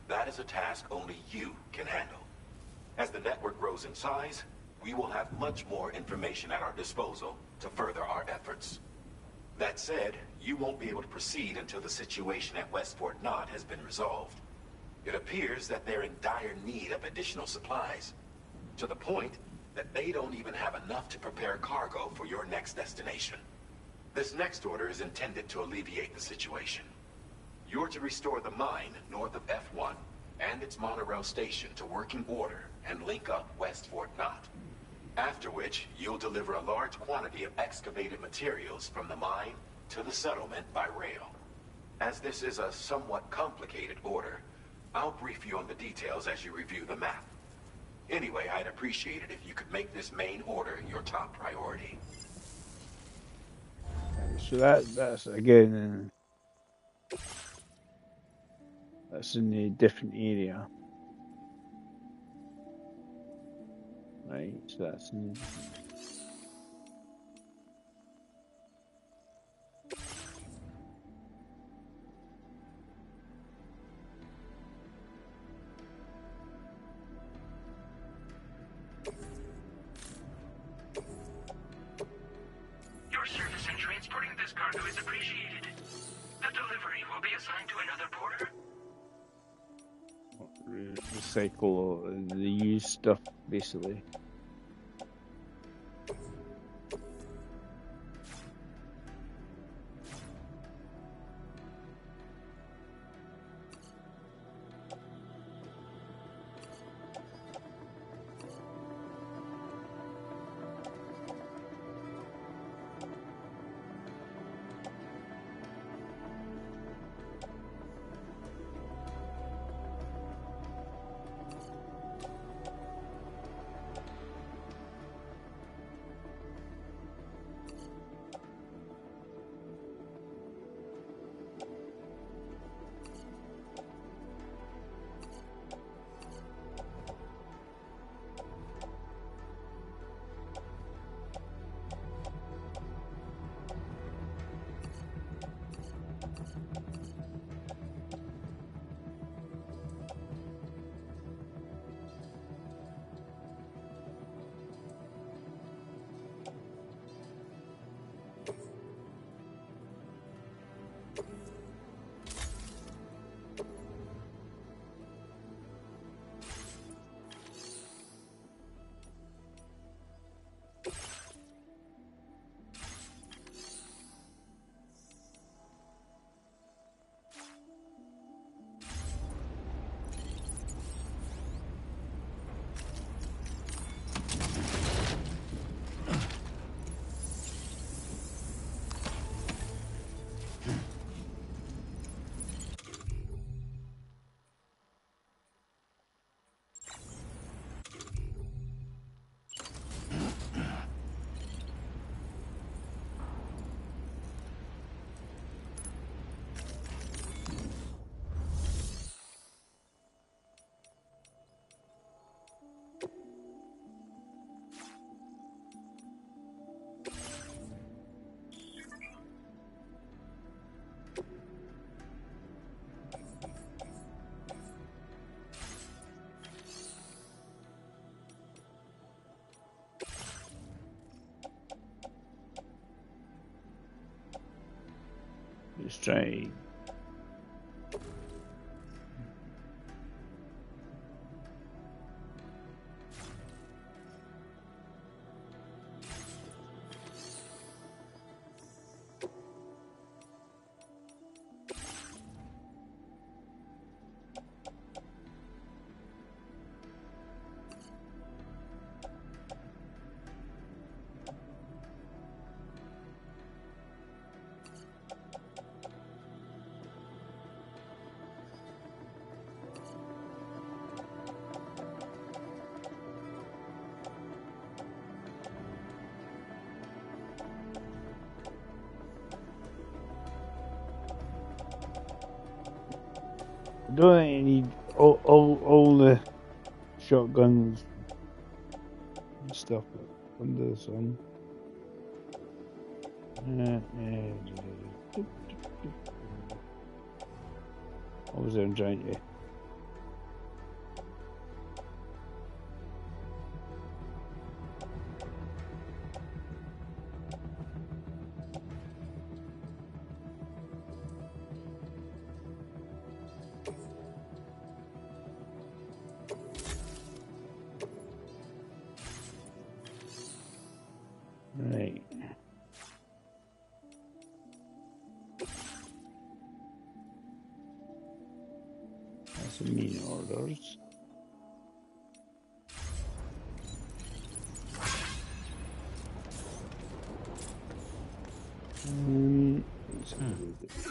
That is a task only you can handle. As the network grows in size, we will have much more information at our disposal to further our efforts. That said, you won't be able to proceed until the situation at West Fort Knott has been resolved. It appears that they're in dire need of additional supplies, to the point that they don't even have enough to prepare cargo for your next destination. This next order is intended to alleviate the situation. You're to restore the mine north of F1 and its monorail station to working order and link up West Fort Knott. After which, you'll deliver a large quantity of excavated materials from the mine to the settlement by rail. As this is a somewhat complicated order, I'll brief you on the details as you review the map. Anyway, I'd appreciate it if you could make this main order your top priority. So that's again, that's in a different area. Right, so that's in... Your service in transporting this cargo is appreciated. The delivery will be assigned to another porter. Recycle the used stuff, basically. Let's try. I don't think you need all the shotguns and stuff under the sun. What was I trying to? Right. That's a mean orders. Let's have a look at this.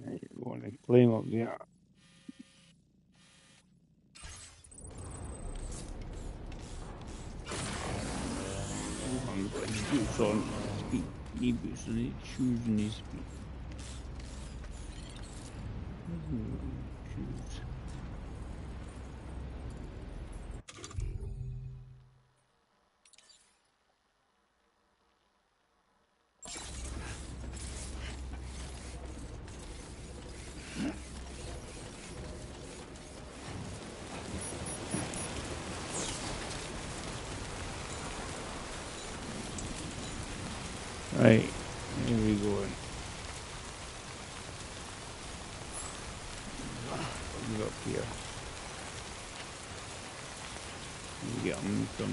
Right, we want to climb up there. He's got his boots on his feet. Knee boots on his shoes on his feet. Shoes. Right, here we go. What up here? We get them from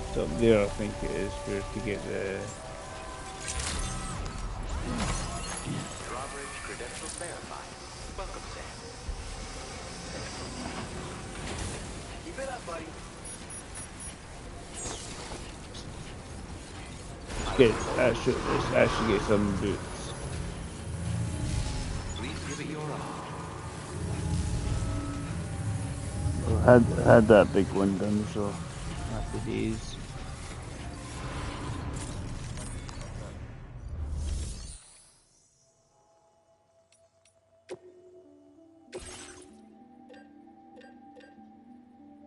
it's up there, I think it is, for us to get the Drawbridge credentials verified. Welcome, Sam. Keep it up, buddy. let's actually get some boots. Please give it your all. Had that big one done, so happy days.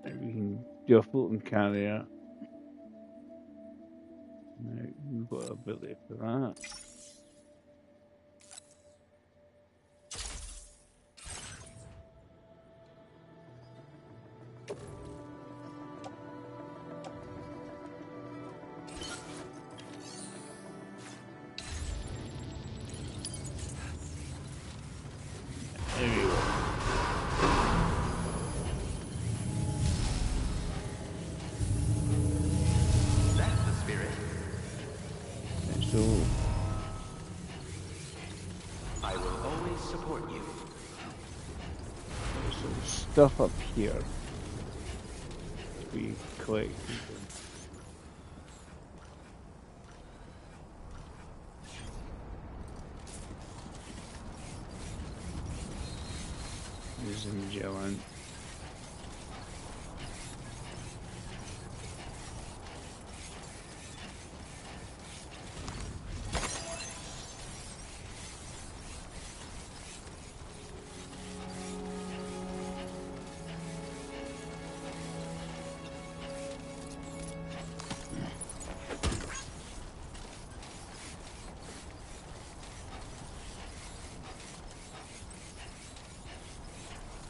And we can do a floating carrier. Right, we've got ability for that. So I will always support you. there's some stuff up here. We collect. There's a Magellan.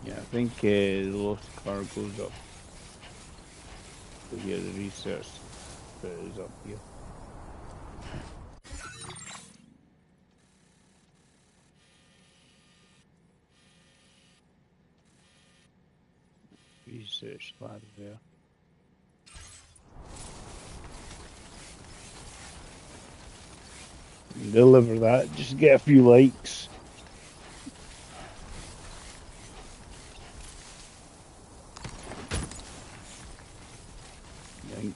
Yeah, I think the lost car goes up to here. The research bit is up here. Research lab there. Deliver that. Just get a few likes. Yank.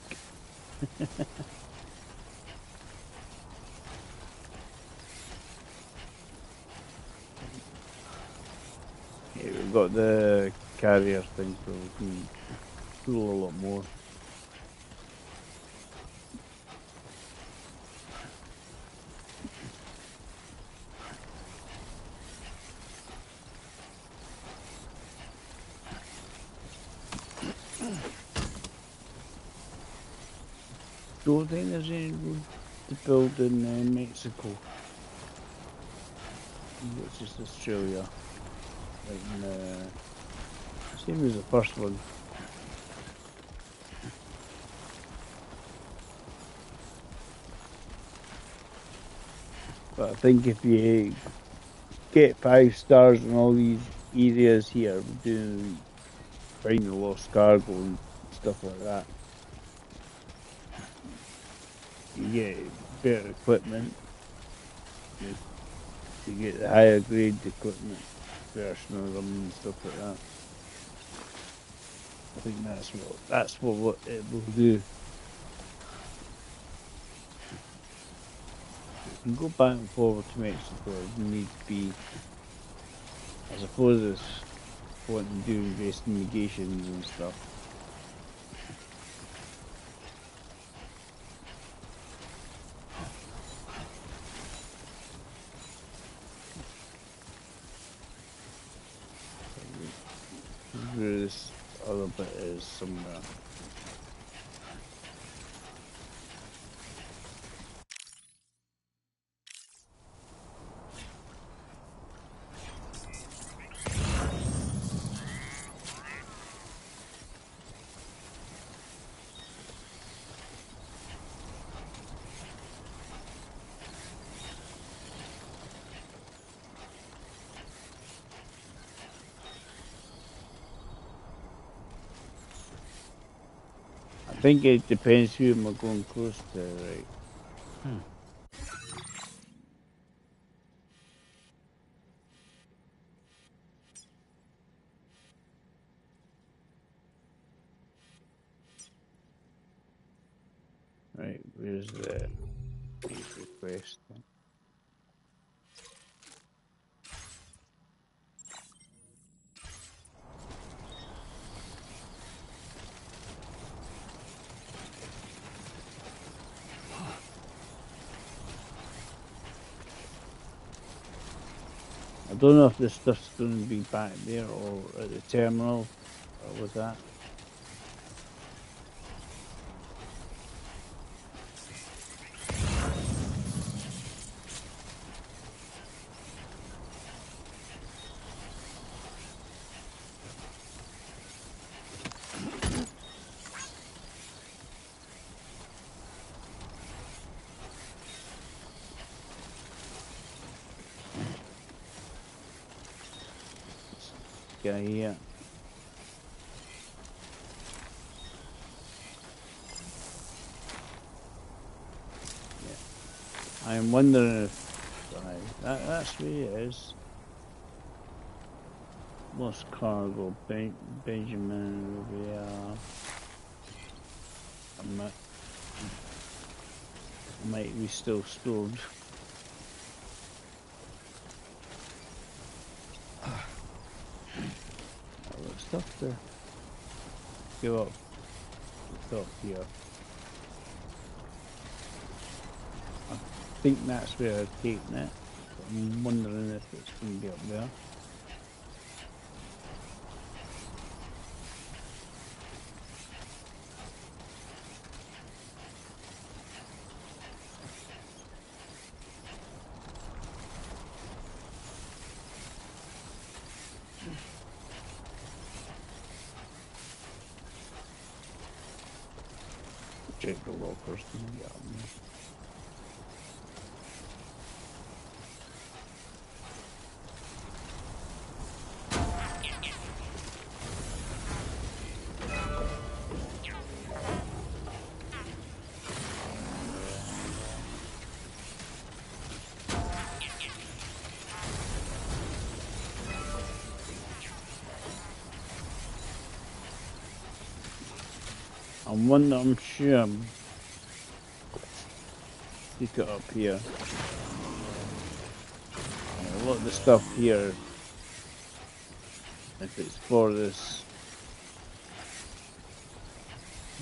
Yeah, we've got the carrier thing, so we can do a lot more. Don't think there's any road to build in Mexico. It's just Australia. Like same as the first one. But I think if you get 5 stars in all these areas here, we're doing find the lost cargo and stuff like that. You get better equipment. You get the higher grade equipment version of them and stuff like that. I think that's what it will do. You can go back and forward to Mexico. You need to be, I suppose, it's wanting to do investigations and stuff. This other bit is somewhere. I think it depends who am I going close to, right? Right, where's the request? I don't know if this stuff's going to be back there or at the terminal or with that. Guy here. Yeah. I'm wondering if that's where it is. Lost cargo, Benjamin Rubia. Might be still stored. Stuff there. Go up here. I think that's where I've taken it. I'm wondering if it's going to be up there. Check the lockers to get up there. I'm sure pick it up here. A lot of the stuff here, if it's for this,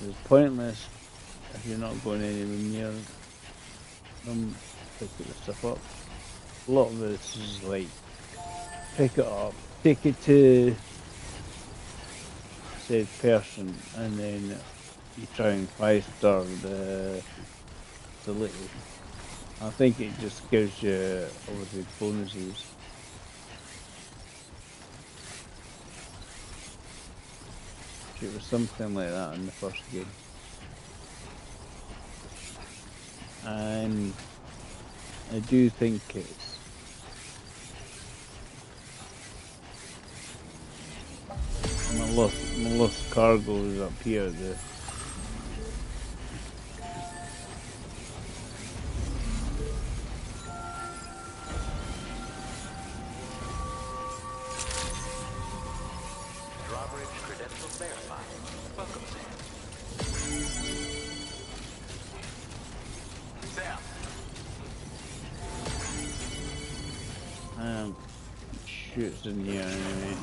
is pointless if you're not going anywhere near them picking the stuff up. A lot of this is like pick it up, take it to said person, and then you try and 5-star the facility. I think it just gives you obviously bonuses. It was something like that in the first game. And I do think it's my lost cargo is up here. Shoots in here anyway.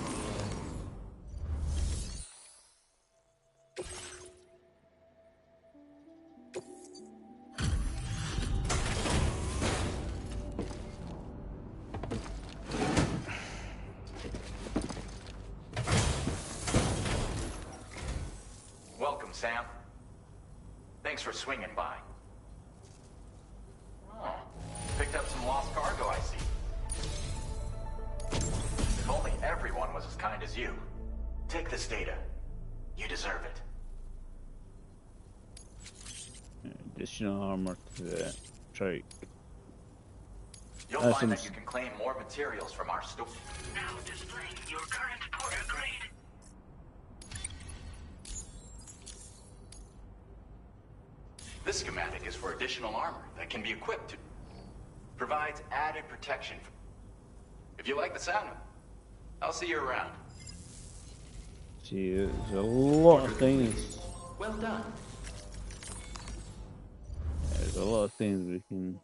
Welcome, Sam. Thanks for swinging by. Oh, picked up some lost cargo, I see. If only everyone was as kind as you. Take this data. You deserve it. Additional armor to the trike. You'll find that you can claim more materials from our store. Now displaying your current porter grade. This schematic is for additional armor that can be equipped to provides added protection. If you like the sound of it, I'll see you around. See, there's a lot of things. Well done. There's a lot of things we can.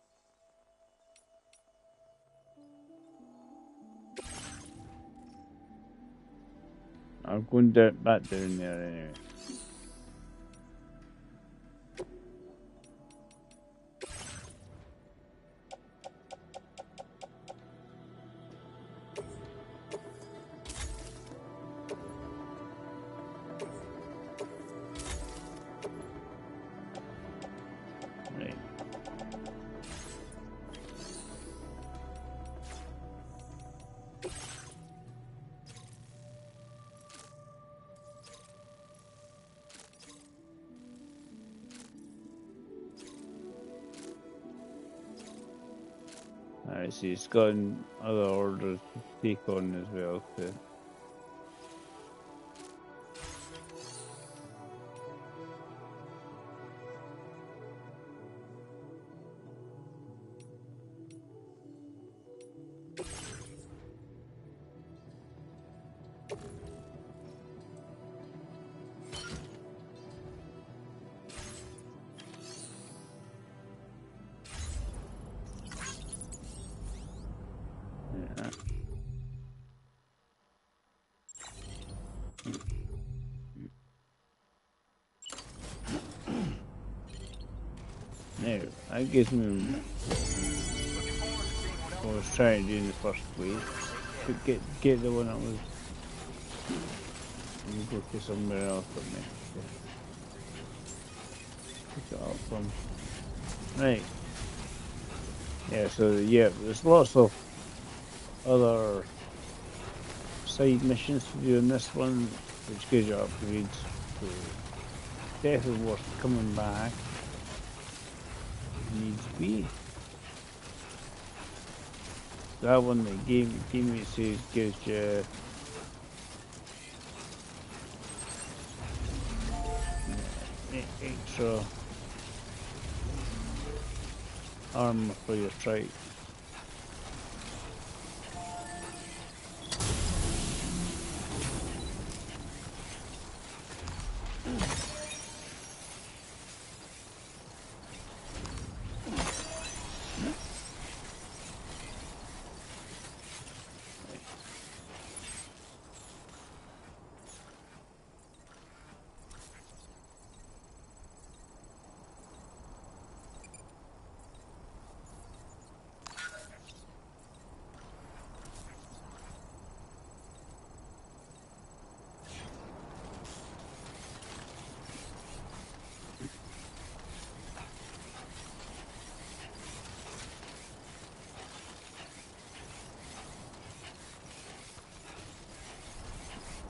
I'm going back down there anyway. I see it's got other orders to take on as well too. Now, that gives me what I was trying to do in the first place. Get the one that was and go to somewhere else for me. Pick it up from right. Yeah, so yeah, there's lots of other side missions to do in this one, which gives you upgrades. So definitely worth coming back. Needs be. That one the game it says gives you extra armor for your strike.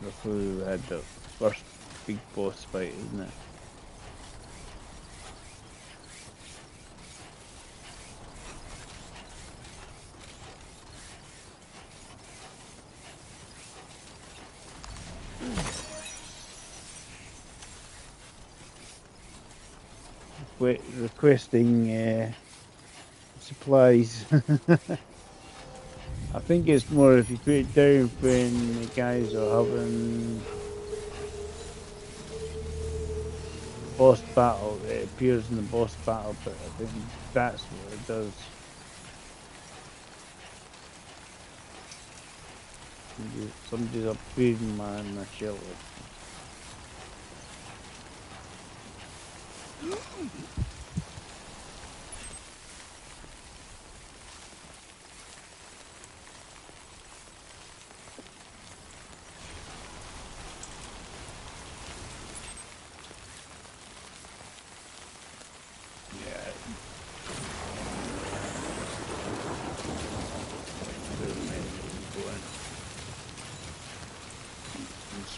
Before we had the first big boss fight, isn't it? Requesting supplies. I think it's more if you put it down when the guys are having boss battle, it appears in the boss battle, but I think that's what it does. Somebody's upgrading my shelter.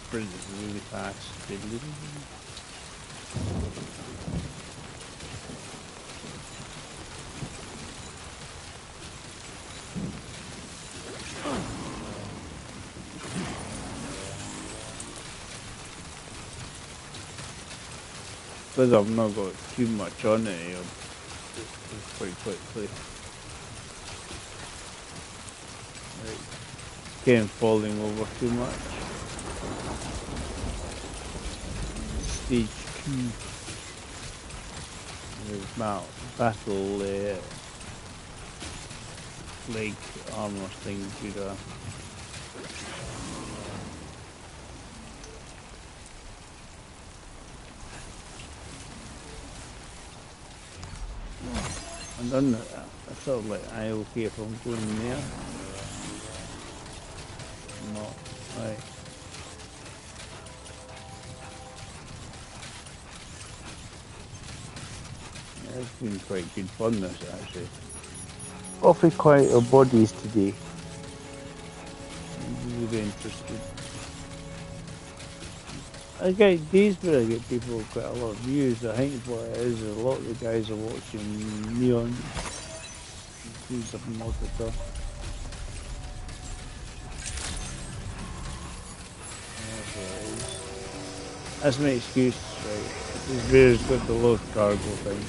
Sprint is really fast. Because I've not got too much on it, it'll quite quickly. Right. Again, falling over too much. Stage 2. There's battle leg armor thing to do. I'm done that. I sort of like, I okay if I'm going there. No, right. Yeah, it's been quite good fun this actually. Awfully quiet our bodies today. I'm really interested. I get days where I get people with quite a lot of views. I think what it is a lot of the guys are watching Neon. Do something more to talk. That's my excuse, right? This beer's got the low cargo thing.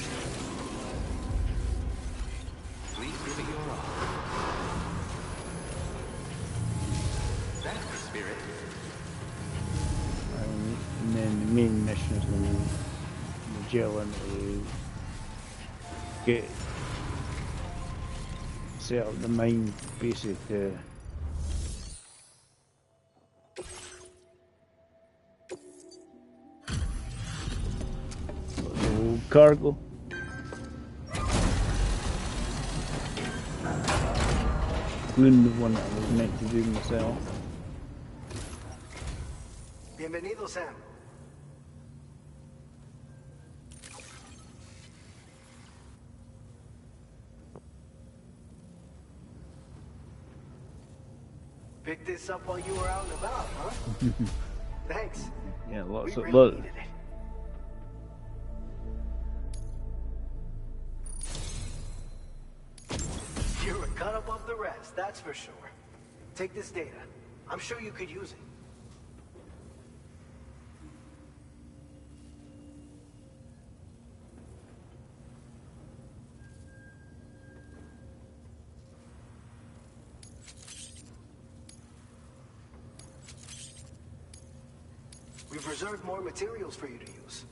Please give it your all. That's the spirit. And then the main mission is going to be Magellan to get set up the mine basically. Cargo. doing the one that I was meant to do myself. Bienvenido, Sam. Picked this up while you were out and about, huh? Thanks. Yeah, lots We of really look. needed it. You're a cut above the rest, that's for sure. Take this data. I'm sure you could use it. We've reserved more materials for you to use.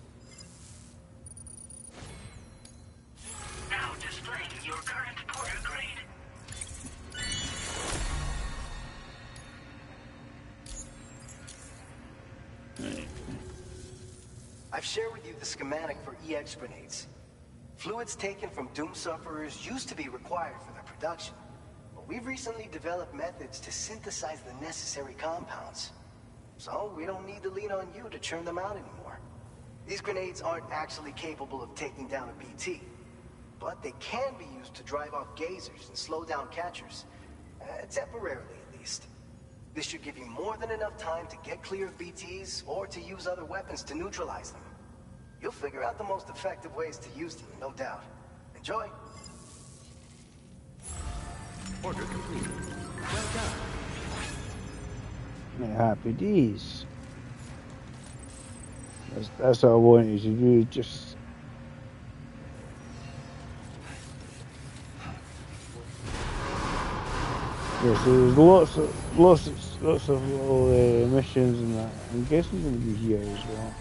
Now displaying your current porter grade. I've shared with you the schematic for EX grenades. Fluids taken from Doom sufferers used to be required for their production, but we've recently developed methods to synthesize the necessary compounds. So we don't need to lean on you to churn them out anymore. These grenades aren't actually capable of taking down a BT, but they can be used to drive off gazers and slow down catchers. Temporarily, at least. This should give you more than enough time to get clear of BTs or to use other weapons to neutralize them. You'll figure out the most effective ways to use them, no doubt. Enjoy. Order complete. Well done. Happy days. That's all I wanted to do. Just yeah. So there's lots of little missions and that. I'm guessing going to be here as well.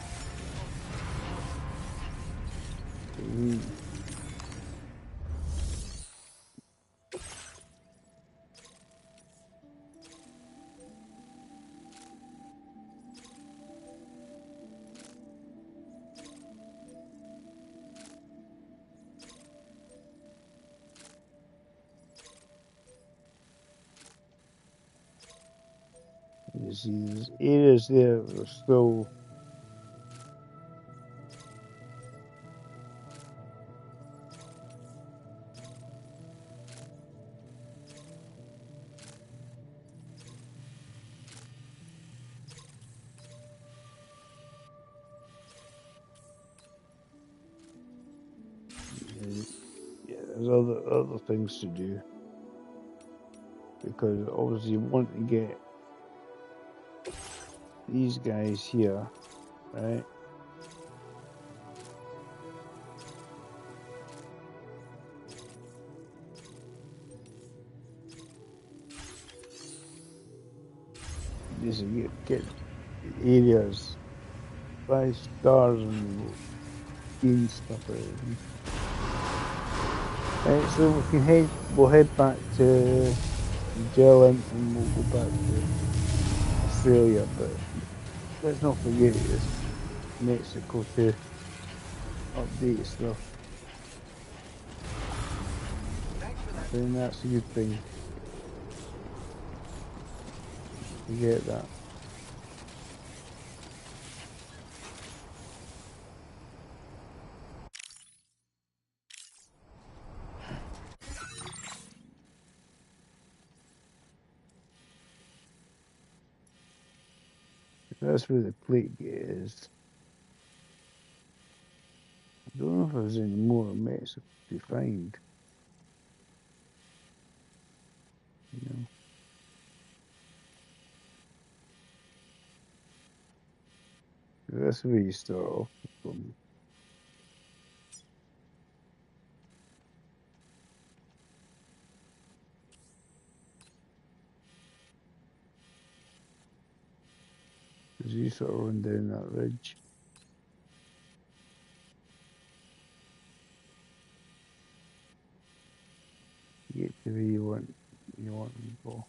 You see, there's areas there that are still. Yeah, there's other things to do because obviously you want to get these guys here, right? Just to get areas 5 stars and gain stuff out of them. Right, so we'll head back to Magellan and we'll go back to Australia, but let's not forget it's Mexico to update stuff. Then that's a good thing. Forget that. That's where the plate is. I don't know if there's any more in Mexico to find. You know. That's where you start off from. Because you sort of run down that ridge. You get to where you want to go.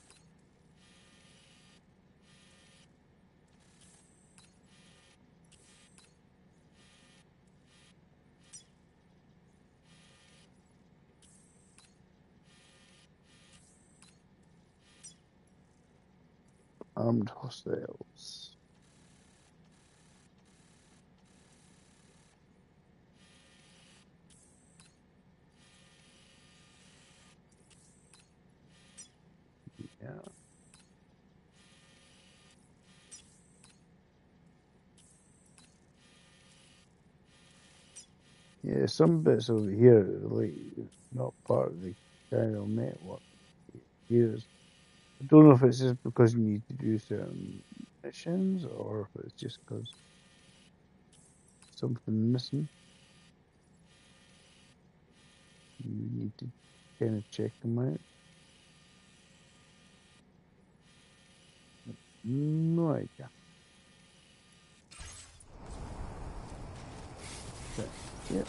armed hostiles. Yeah. Yeah, some bits over here are like not part of the chiral network. Here's I don't know if it's just because you need to do certain missions or if it's just because something missing. You need to kind of check them out. No idea. But, yep.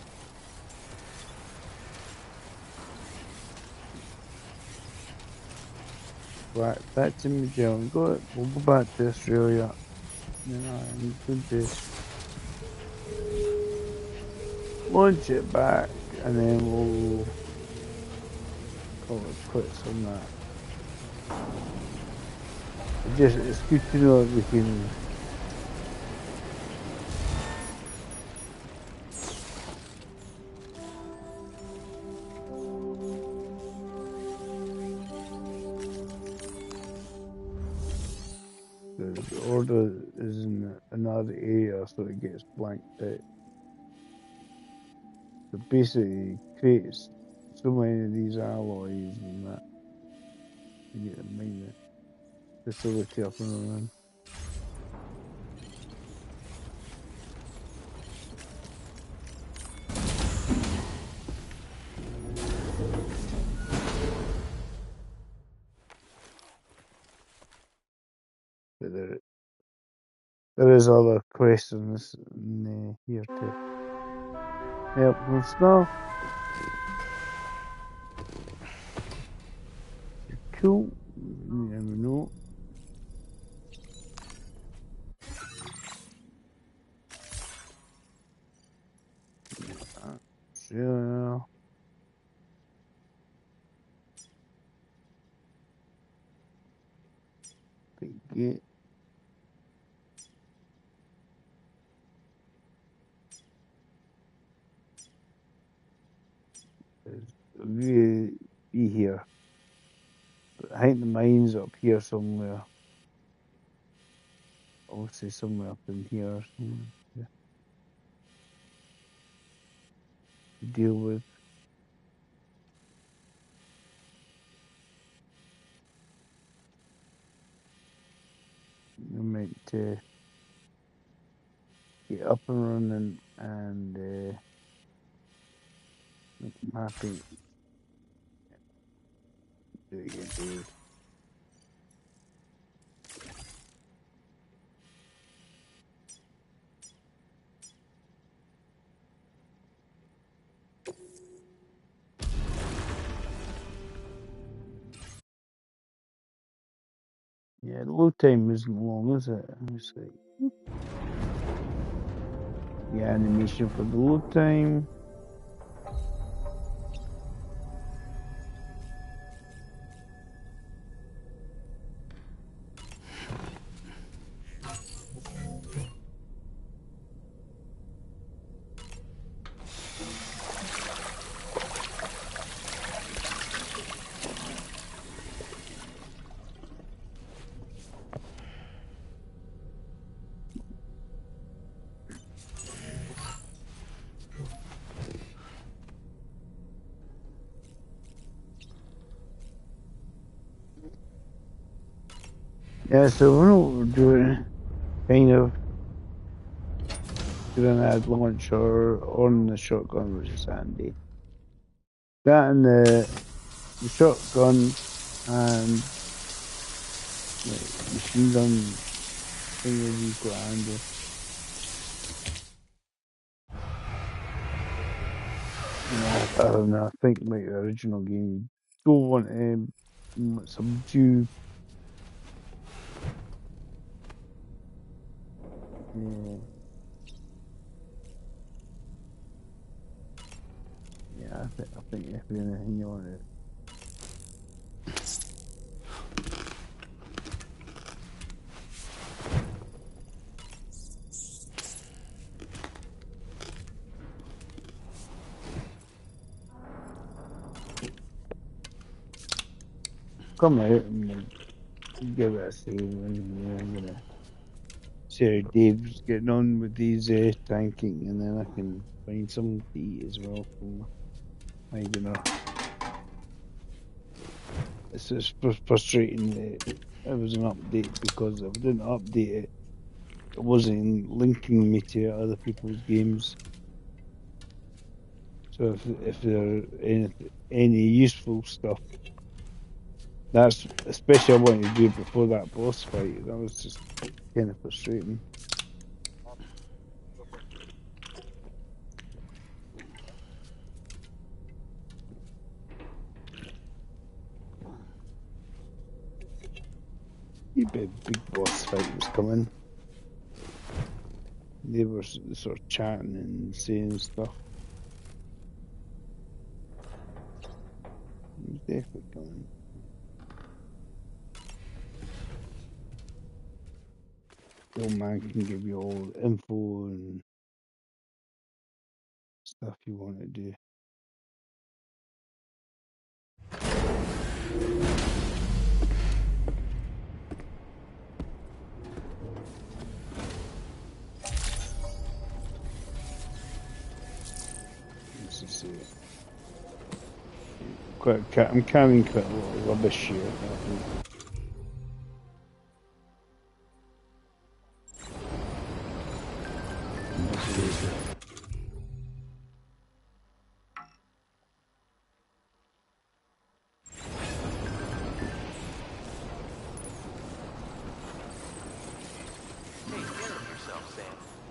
Right, back to Magellan. We'll go back to Australia. Then I'm going to launch it back and then we'll call it quits on that. It's good to know that we can the order is in another area so it gets blanked out. So basically it creates so many of these alloys and that to get them in the facility up and running. But there is other questions in here to help with stuff. Cool. You never know. Yeah. Get really be here. But I think the mine's up here somewhere. Obviously somewhere up in here somewhere. Yeah. To deal with. I might get up and running and I'm happy. Do it again, dude. Yeah, the load time isn't long, is it? It's like the animation for the load time. Yeah, so we know what we're doing. Kind of grenade launcher on the shotgun, which is handy. That and the shotgun and machine gun thing will be quite handy. Yeah, I don't know. I think like the original game, you don't want subdue. Yeah, I think if anything you want it. come out and we'll give it a save, and I'm gonna see how Dave's getting on with these tanking, and then I can find something to eat as well for my dinner. It's just frustrating that it was an update, because if I didn't update it, it wasn't linking me to other people's games. So if there any useful stuff, that's especially I wanted to do it before that boss fight. That was just kind of frustrating. A big boss fight was coming. They were sort of chatting and saying stuff. It was definitely coming. The old man can give you all the info and stuff you want to do. Let's just see it. I'm carrying quite a lot of rubbish here.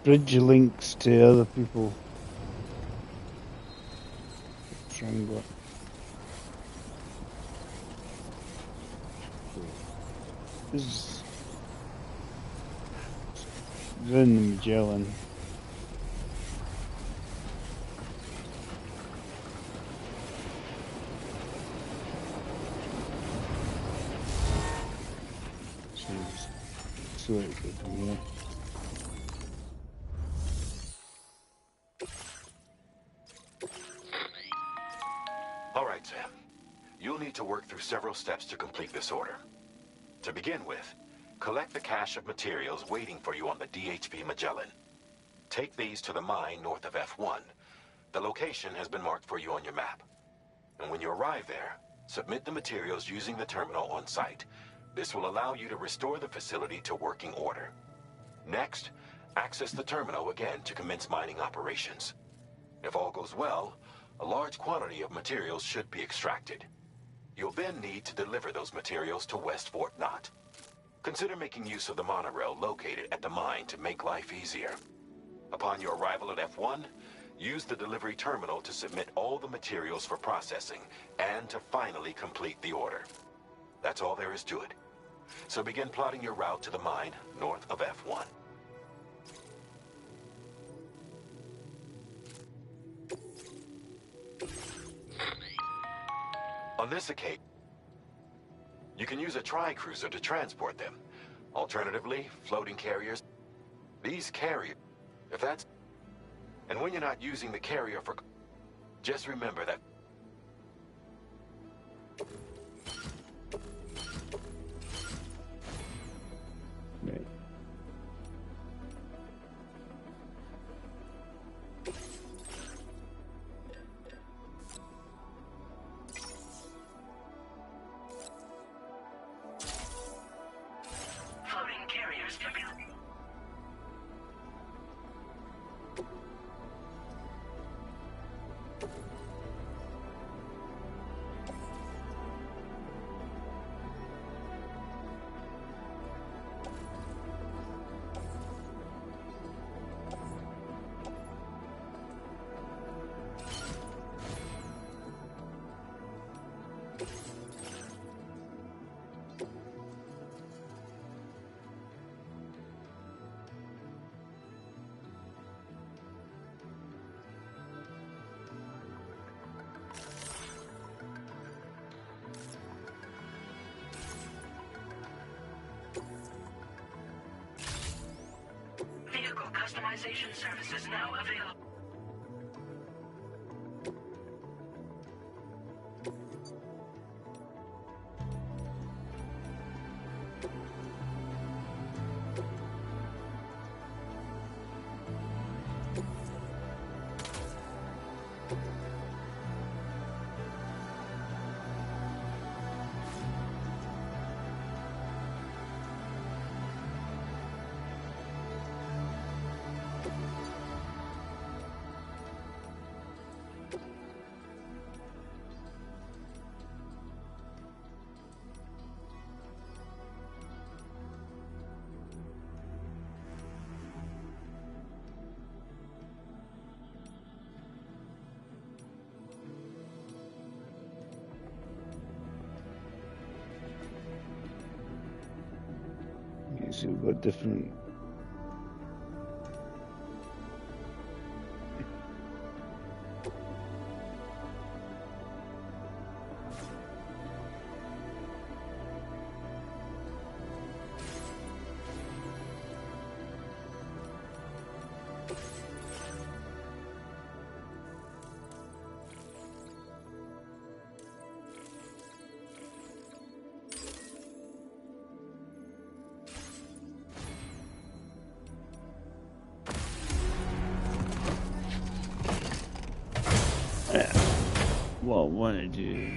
Bridge links to other people. Triangle. This is in the Magellan. So it's from here. All right, Sam. You'll need to work through several steps to complete this order. To begin with, collect the cache of materials waiting for you on the DHV Magellan. Take these to the mine north of F1. The location has been marked for you on your map. And when you arrive there, submit the materials using the terminal on site. This will allow you to restore the facility to working order. Next, access the terminal again to commence mining operations. If all goes well, a large quantity of materials should be extracted. You'll then need to deliver those materials to West Fort Knott. Consider making use of the monorail located at the mine to make life easier. Upon your arrival at F1, use the delivery terminal to submit all the materials for processing and to finally complete the order. That's all there is to it. So begin plotting your route to the mine north of F1. On this occasion, you can use a tri-cruiser to transport them. Alternatively, floating carriers. These carriers, if that's... And when you're not using the carrier for... Just remember that... Right. Floating carriers can be... Vehicle customization services now available. So we've got different. What I want to do.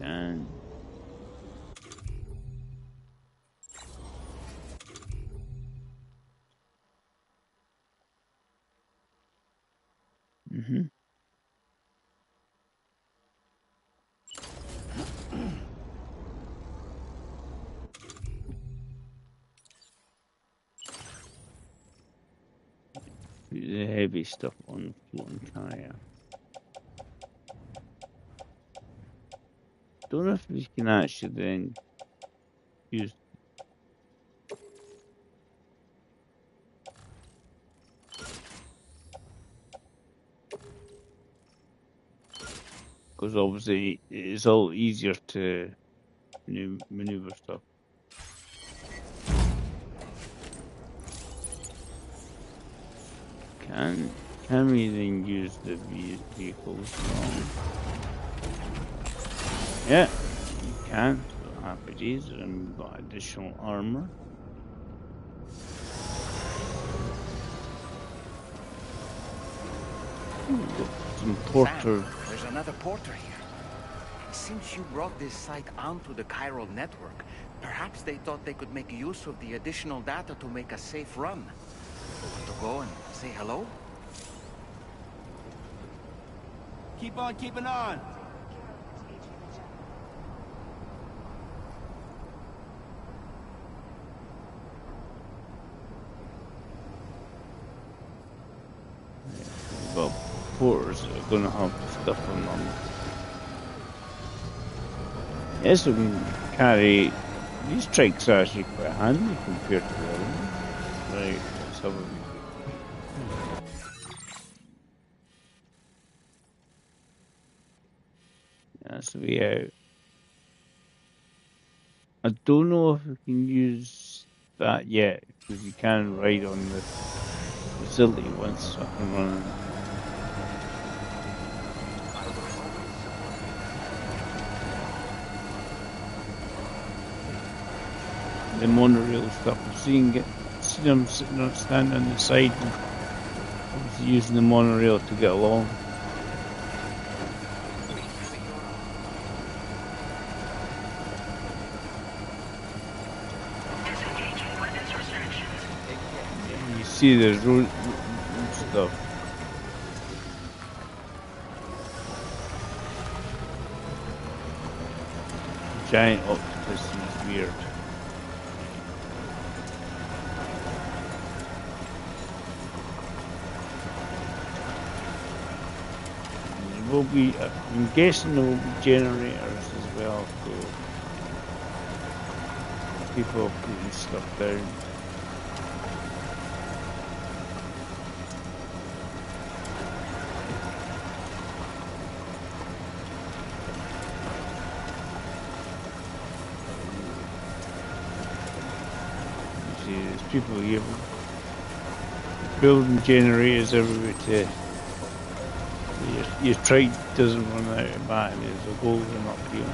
And the heavy stuff on the floating carrier. Don't know if we can actually then use. Because obviously it's all easier to maneuver stuff. Can we then use the vehicles? Yeah, you can. So happy days, and we've got additional armor. We've got some porter. Sam, there's another porter here. Since you brought this site onto the chiral network, perhaps they thought they could make use of the additional data to make a safe run. Want to go and say hello? Keep on keeping on. Well, porters are going to have stuff on them. Yes, we can carry. These trikes are actually quite handy compared to the other ones. Right, let's have a look. That's the way out. I don't know if we can use that yet, because you can ride on the facility once up and running. The monorail stuff. I've seen them standing on the side and obviously using the monorail to get along. Yeah, you see the road stuff. Giant octopus is weird. Will be, I'm guessing there will be generators as well, so people are putting stuff down. You see, there's people here building generators everywhere to. Your trade doesn't run out of battery, there's a golden up here.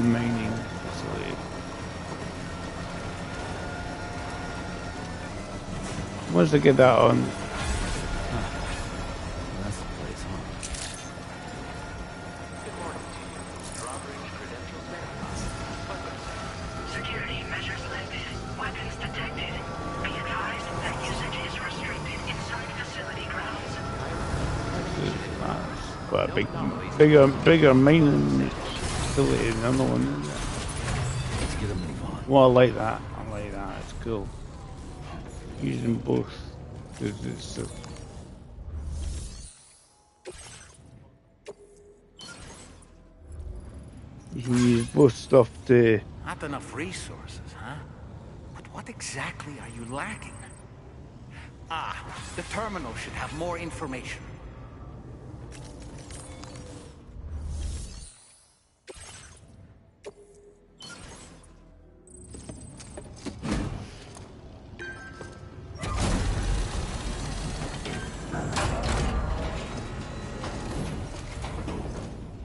mining facility. Once I get that on. That's the place, huh? Security measures lifted. Weapons detected. Be advised that usage is restricted inside facility grounds. That's quite a bigger mining facility than the other one, isn't it? Let's get a move on. Well, I like that. I like that. It's cool. Using both. Because it's you can use both stuff to. Not enough resources, huh? But what exactly are you lacking? Ah, the terminal should have more information.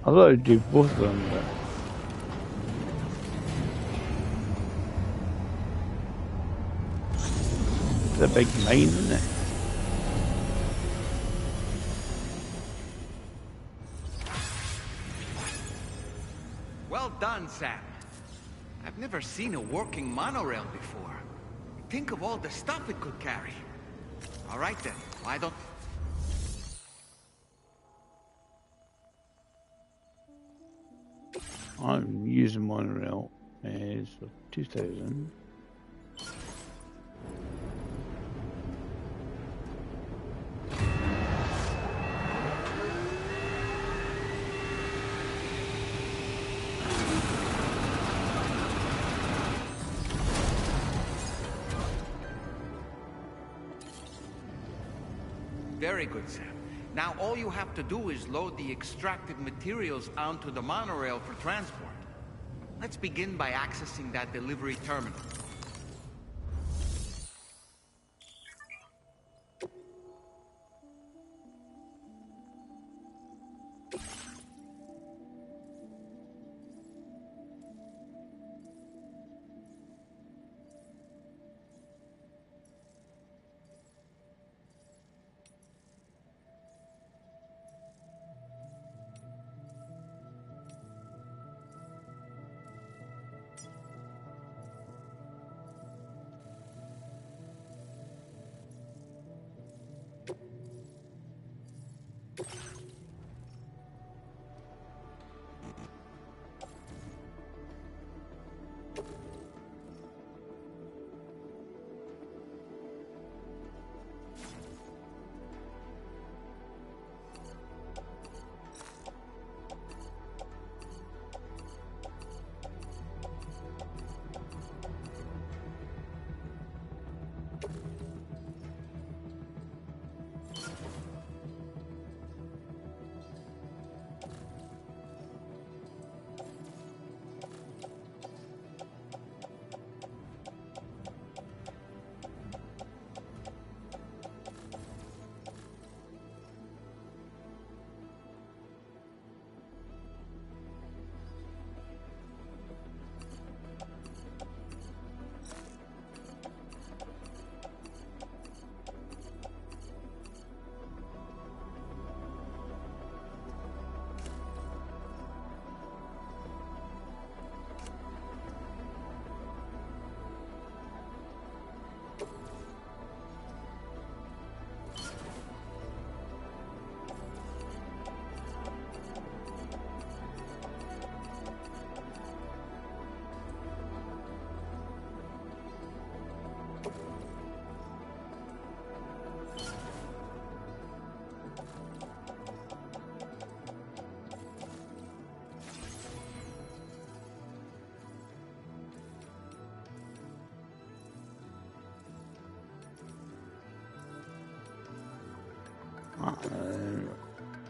I thought I'd do both of them, but. It's a big mine, isn't it? Well done, Sam. I've never seen a working monorail before. Think of all the stuff it could carry. All right then, why don't... I'm using monorail as for 2000. Very good, Sam. Now all you have to do is load the extracted materials onto the monorail for transport. Let's begin by accessing that delivery terminal.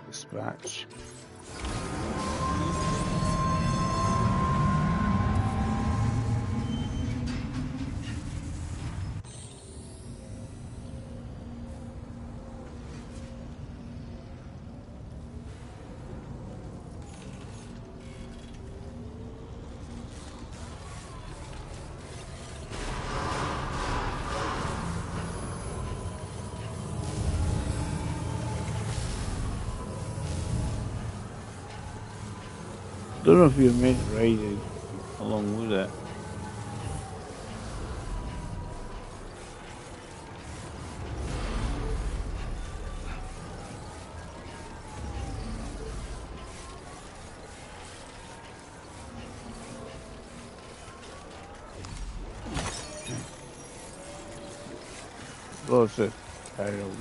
Dispatch. don't know if you're meant to ride it along with it. Lots of titles.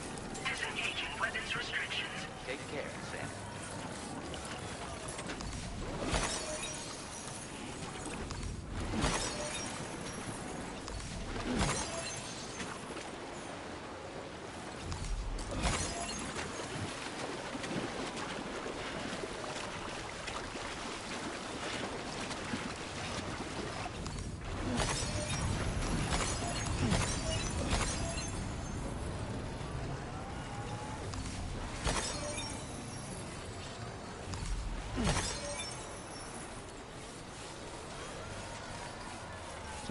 Disengaging weapons restrictions. Take care, Sam.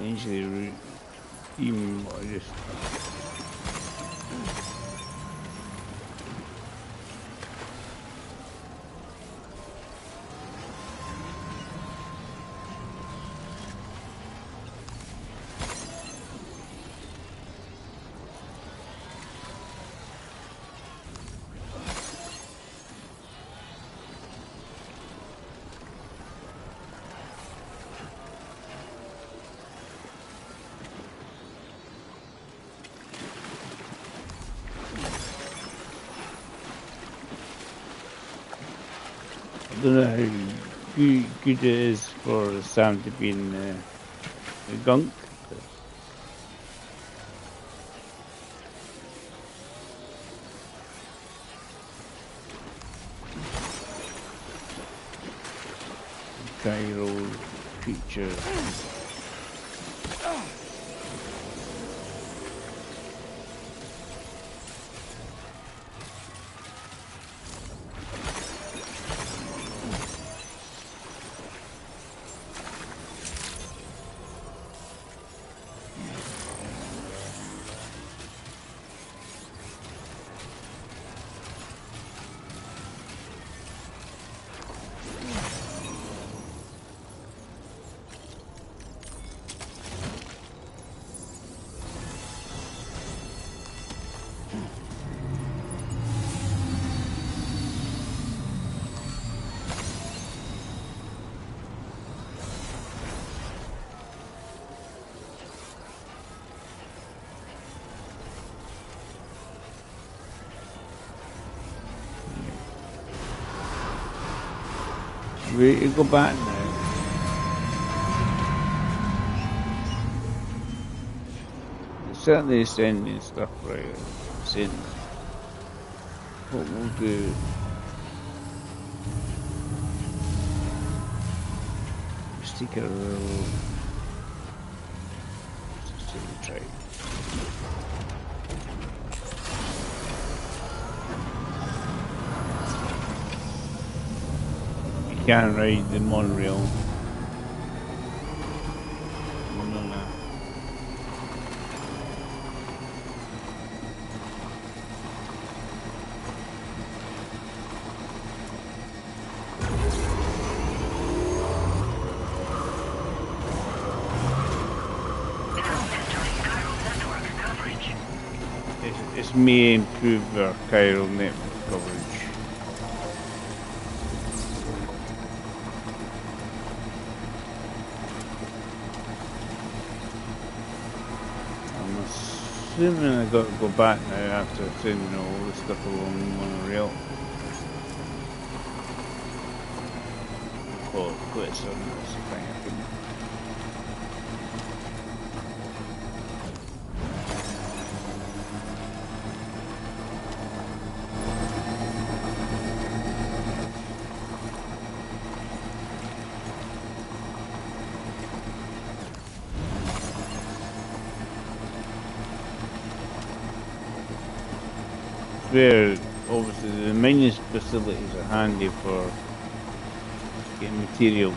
Essentially, even what I just. I don't know how good it is for Sam to be in the gunk. Gyro creature. Ready to go back now. It's certainly sending stuff right. Send. What we'll do. Stick a roll. Just try. Can't ride the monorail. No. It's may improve our chiral network coverage. Assuming I got to go back now after sending all the stuff along the monorail. Call it quits on this thing, I think. Where obviously the mining facilities are handy for getting materials.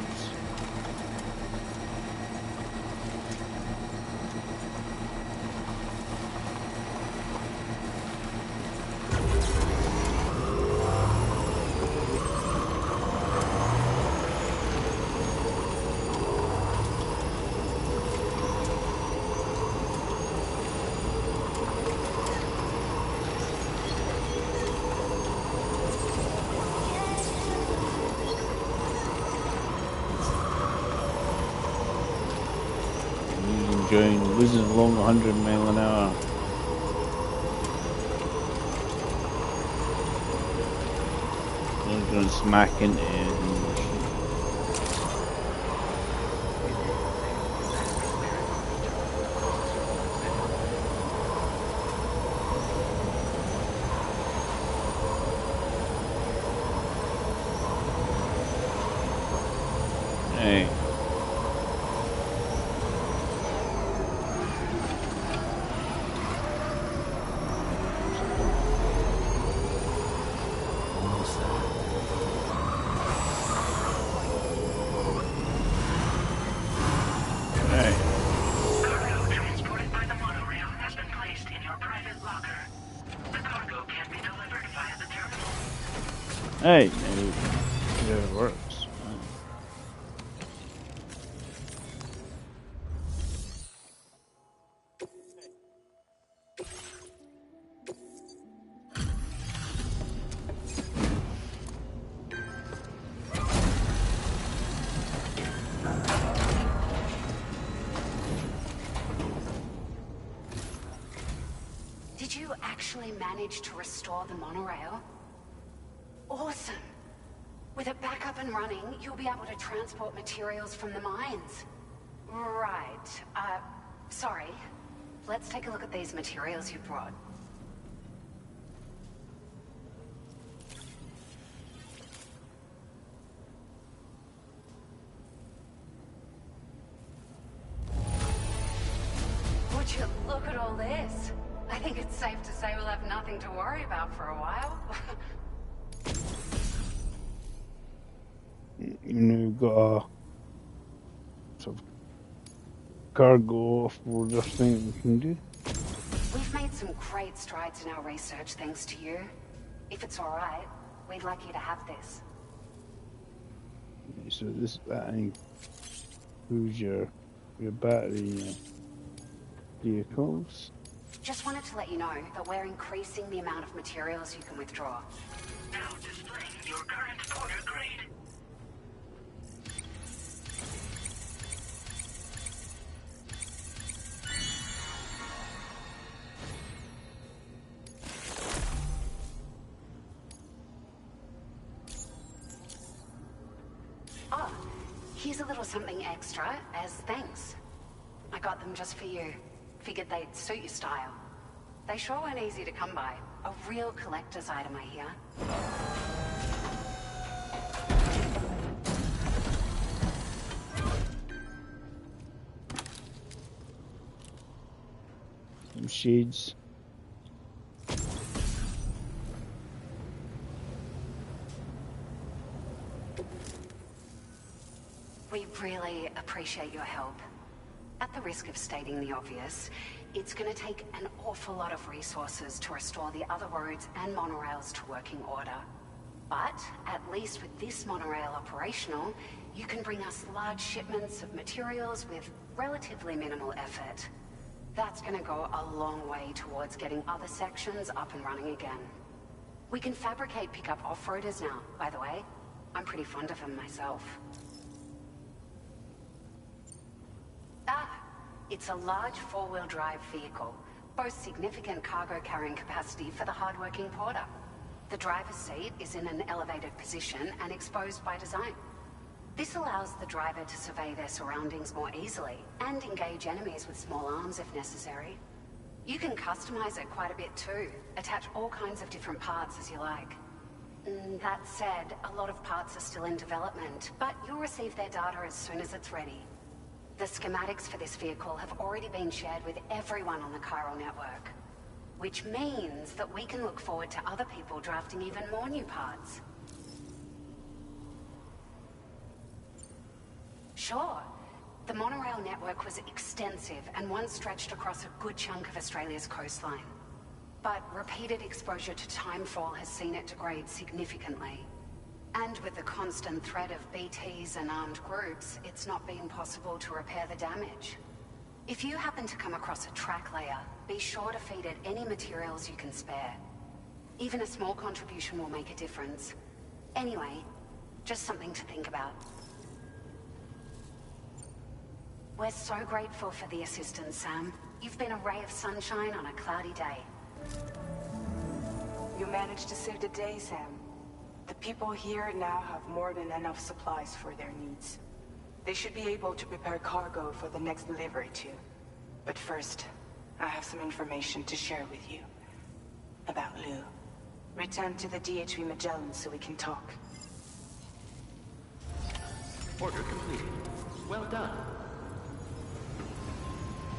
join, losing along 100 mile an hour. I'm going to smack into it. Hey. Hey, it works. Did you actually manage to restore the monorail? Awesome! With it back up and running, you'll be able to transport materials from the mines. Right. Sorry. Let's take a look at these materials you brought. Would you look at all this? I think it's safe to say we'll have nothing to worry about for a while. You know, you've got a sort of cargo off-roader thing we can do. We've made some great strides in our research thanks to you. If it's alright, we'd like you to have this. So this includes your battery vehicles. Just wanted to let you know that we're increasing the amount of materials you can withdraw. Now displaying your current order grade. Oh, here's a little something extra as thanks. I got them just for you. Figured they'd suit your style. They sure weren't easy to come by. A real collector's item, I hear. Some shades. We really appreciate your help. At the risk of stating the obvious, it's going to take an awful lot of resources to restore the other roads and monorails to working order. But at least with this monorail operational, you can bring us large shipments of materials with relatively minimal effort. That's going to go a long way towards getting other sections up and running again. We can fabricate pickup off-roaders now, by the way. I'm pretty fond of them myself. It's a large four-wheel drive vehicle, boasts significant cargo carrying capacity for the hard-working porter. The driver's seat is in an elevated position and exposed by design. This allows the driver to survey their surroundings more easily and engage enemies with small arms if necessary. You can customize it quite a bit too, attach all kinds of different parts as you like. That said, a lot of parts are still in development, but you'll receive their data as soon as it's ready. The schematics for this vehicle have already been shared with everyone on the Chiral network, which means that we can look forward to other people drafting even more new parts. Sure. The monorail network was extensive and once stretched across a good chunk of Australia's coastline. But repeated exposure to timefall has seen it degrade significantly. And with the constant threat of BTs and armed groups, it's not been possible to repair the damage. If you happen to come across a track layer, be sure to feed it any materials you can spare. Even a small contribution will make a difference. Anyway, just something to think about. We're so grateful for the assistance, Sam. You've been a ray of sunshine on a cloudy day. You managed to save the day, Sam. The people here now have more than enough supplies for their needs. They should be able to prepare cargo for the next delivery too. But first, I have some information to share with you. About Lou. Return to the DHV Magellan so we can talk. Order completed. Well done.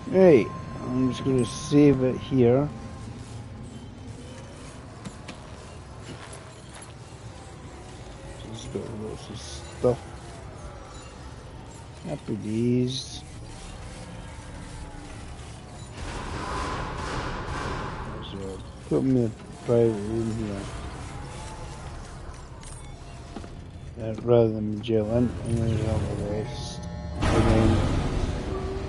Right, I'm just going to save it here. Just got lots of stuff. Happy days. So put me in a private room here. Rather than Magellan, and then have the rest. And then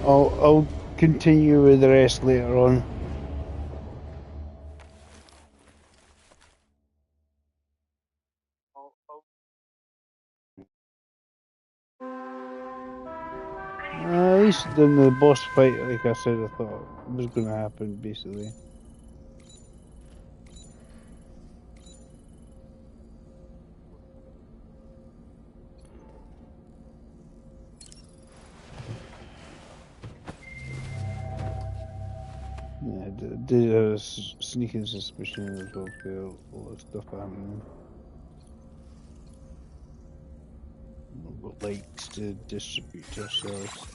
I'll continue with the rest later on. At least in the boss fight, like I said, I thought was going to happen, basically. Yeah, I did have a sneaking suspicion as well for a lot of stuff happening. But likes to distribute ourselves.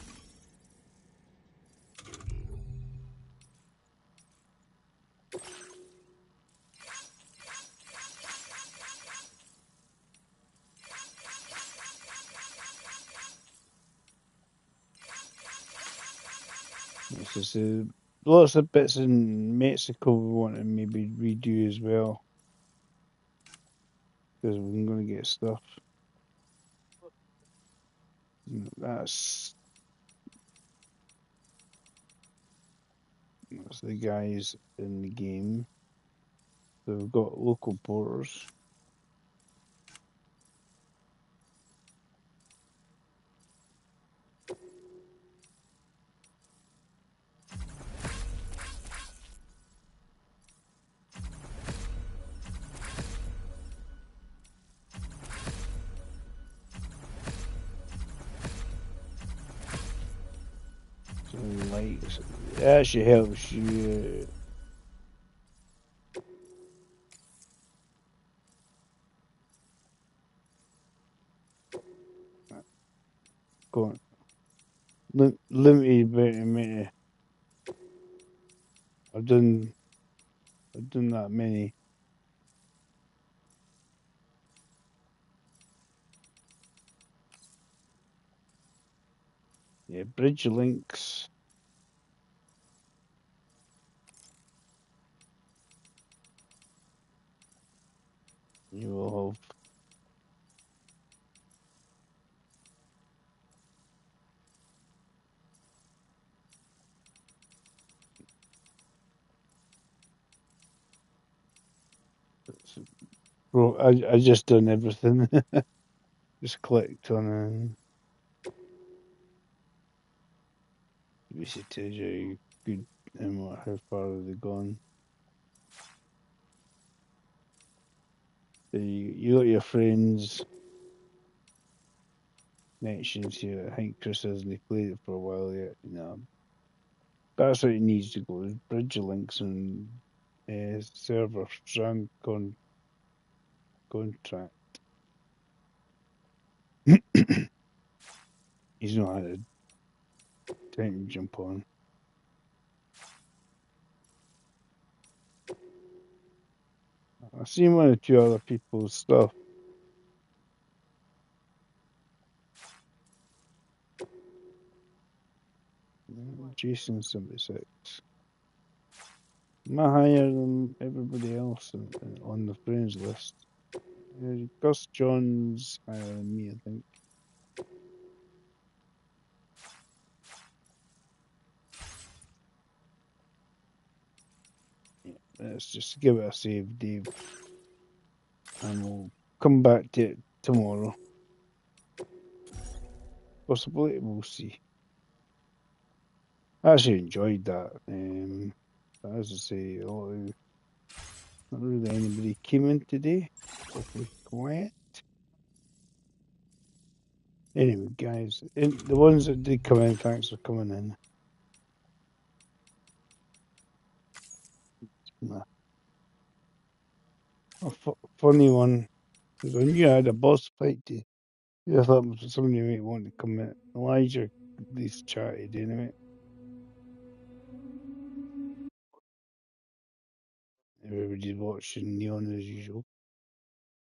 This is lots of bits in Mexico we want to maybe redo as well. Because we're going to get stuff. That's the guys in the game. So we've got local porters. Like, it actually helps you go on. Limited amount. I've done that many. Yeah, bridge links. You will have bro, I just done everything. Just clicked on basically tells you good and how far have they gone. So you got your friends connections here. I think Chris hasn't played it for a while yet. No. That's what it needs to go, is bridge links and server strand contract. He's not had a time to jump on. I've seen one or two other people's stuff. Jason 76. Am I higher than everybody else on the friends list? Gus John's higher than me, I think. Yeah, let's just give it a save, Dave. And we'll come back to it tomorrow. Possibly, we'll see. I actually enjoyed that. But as I say, not really anybody came in today. Awfully quiet. Anyway, guys, the ones that did come in, thanks for coming in. Funny one was when you had a boss fight. I thought somebody might want to come in. Elijah at least chatted anyway. Everybody's watching Neon as usual.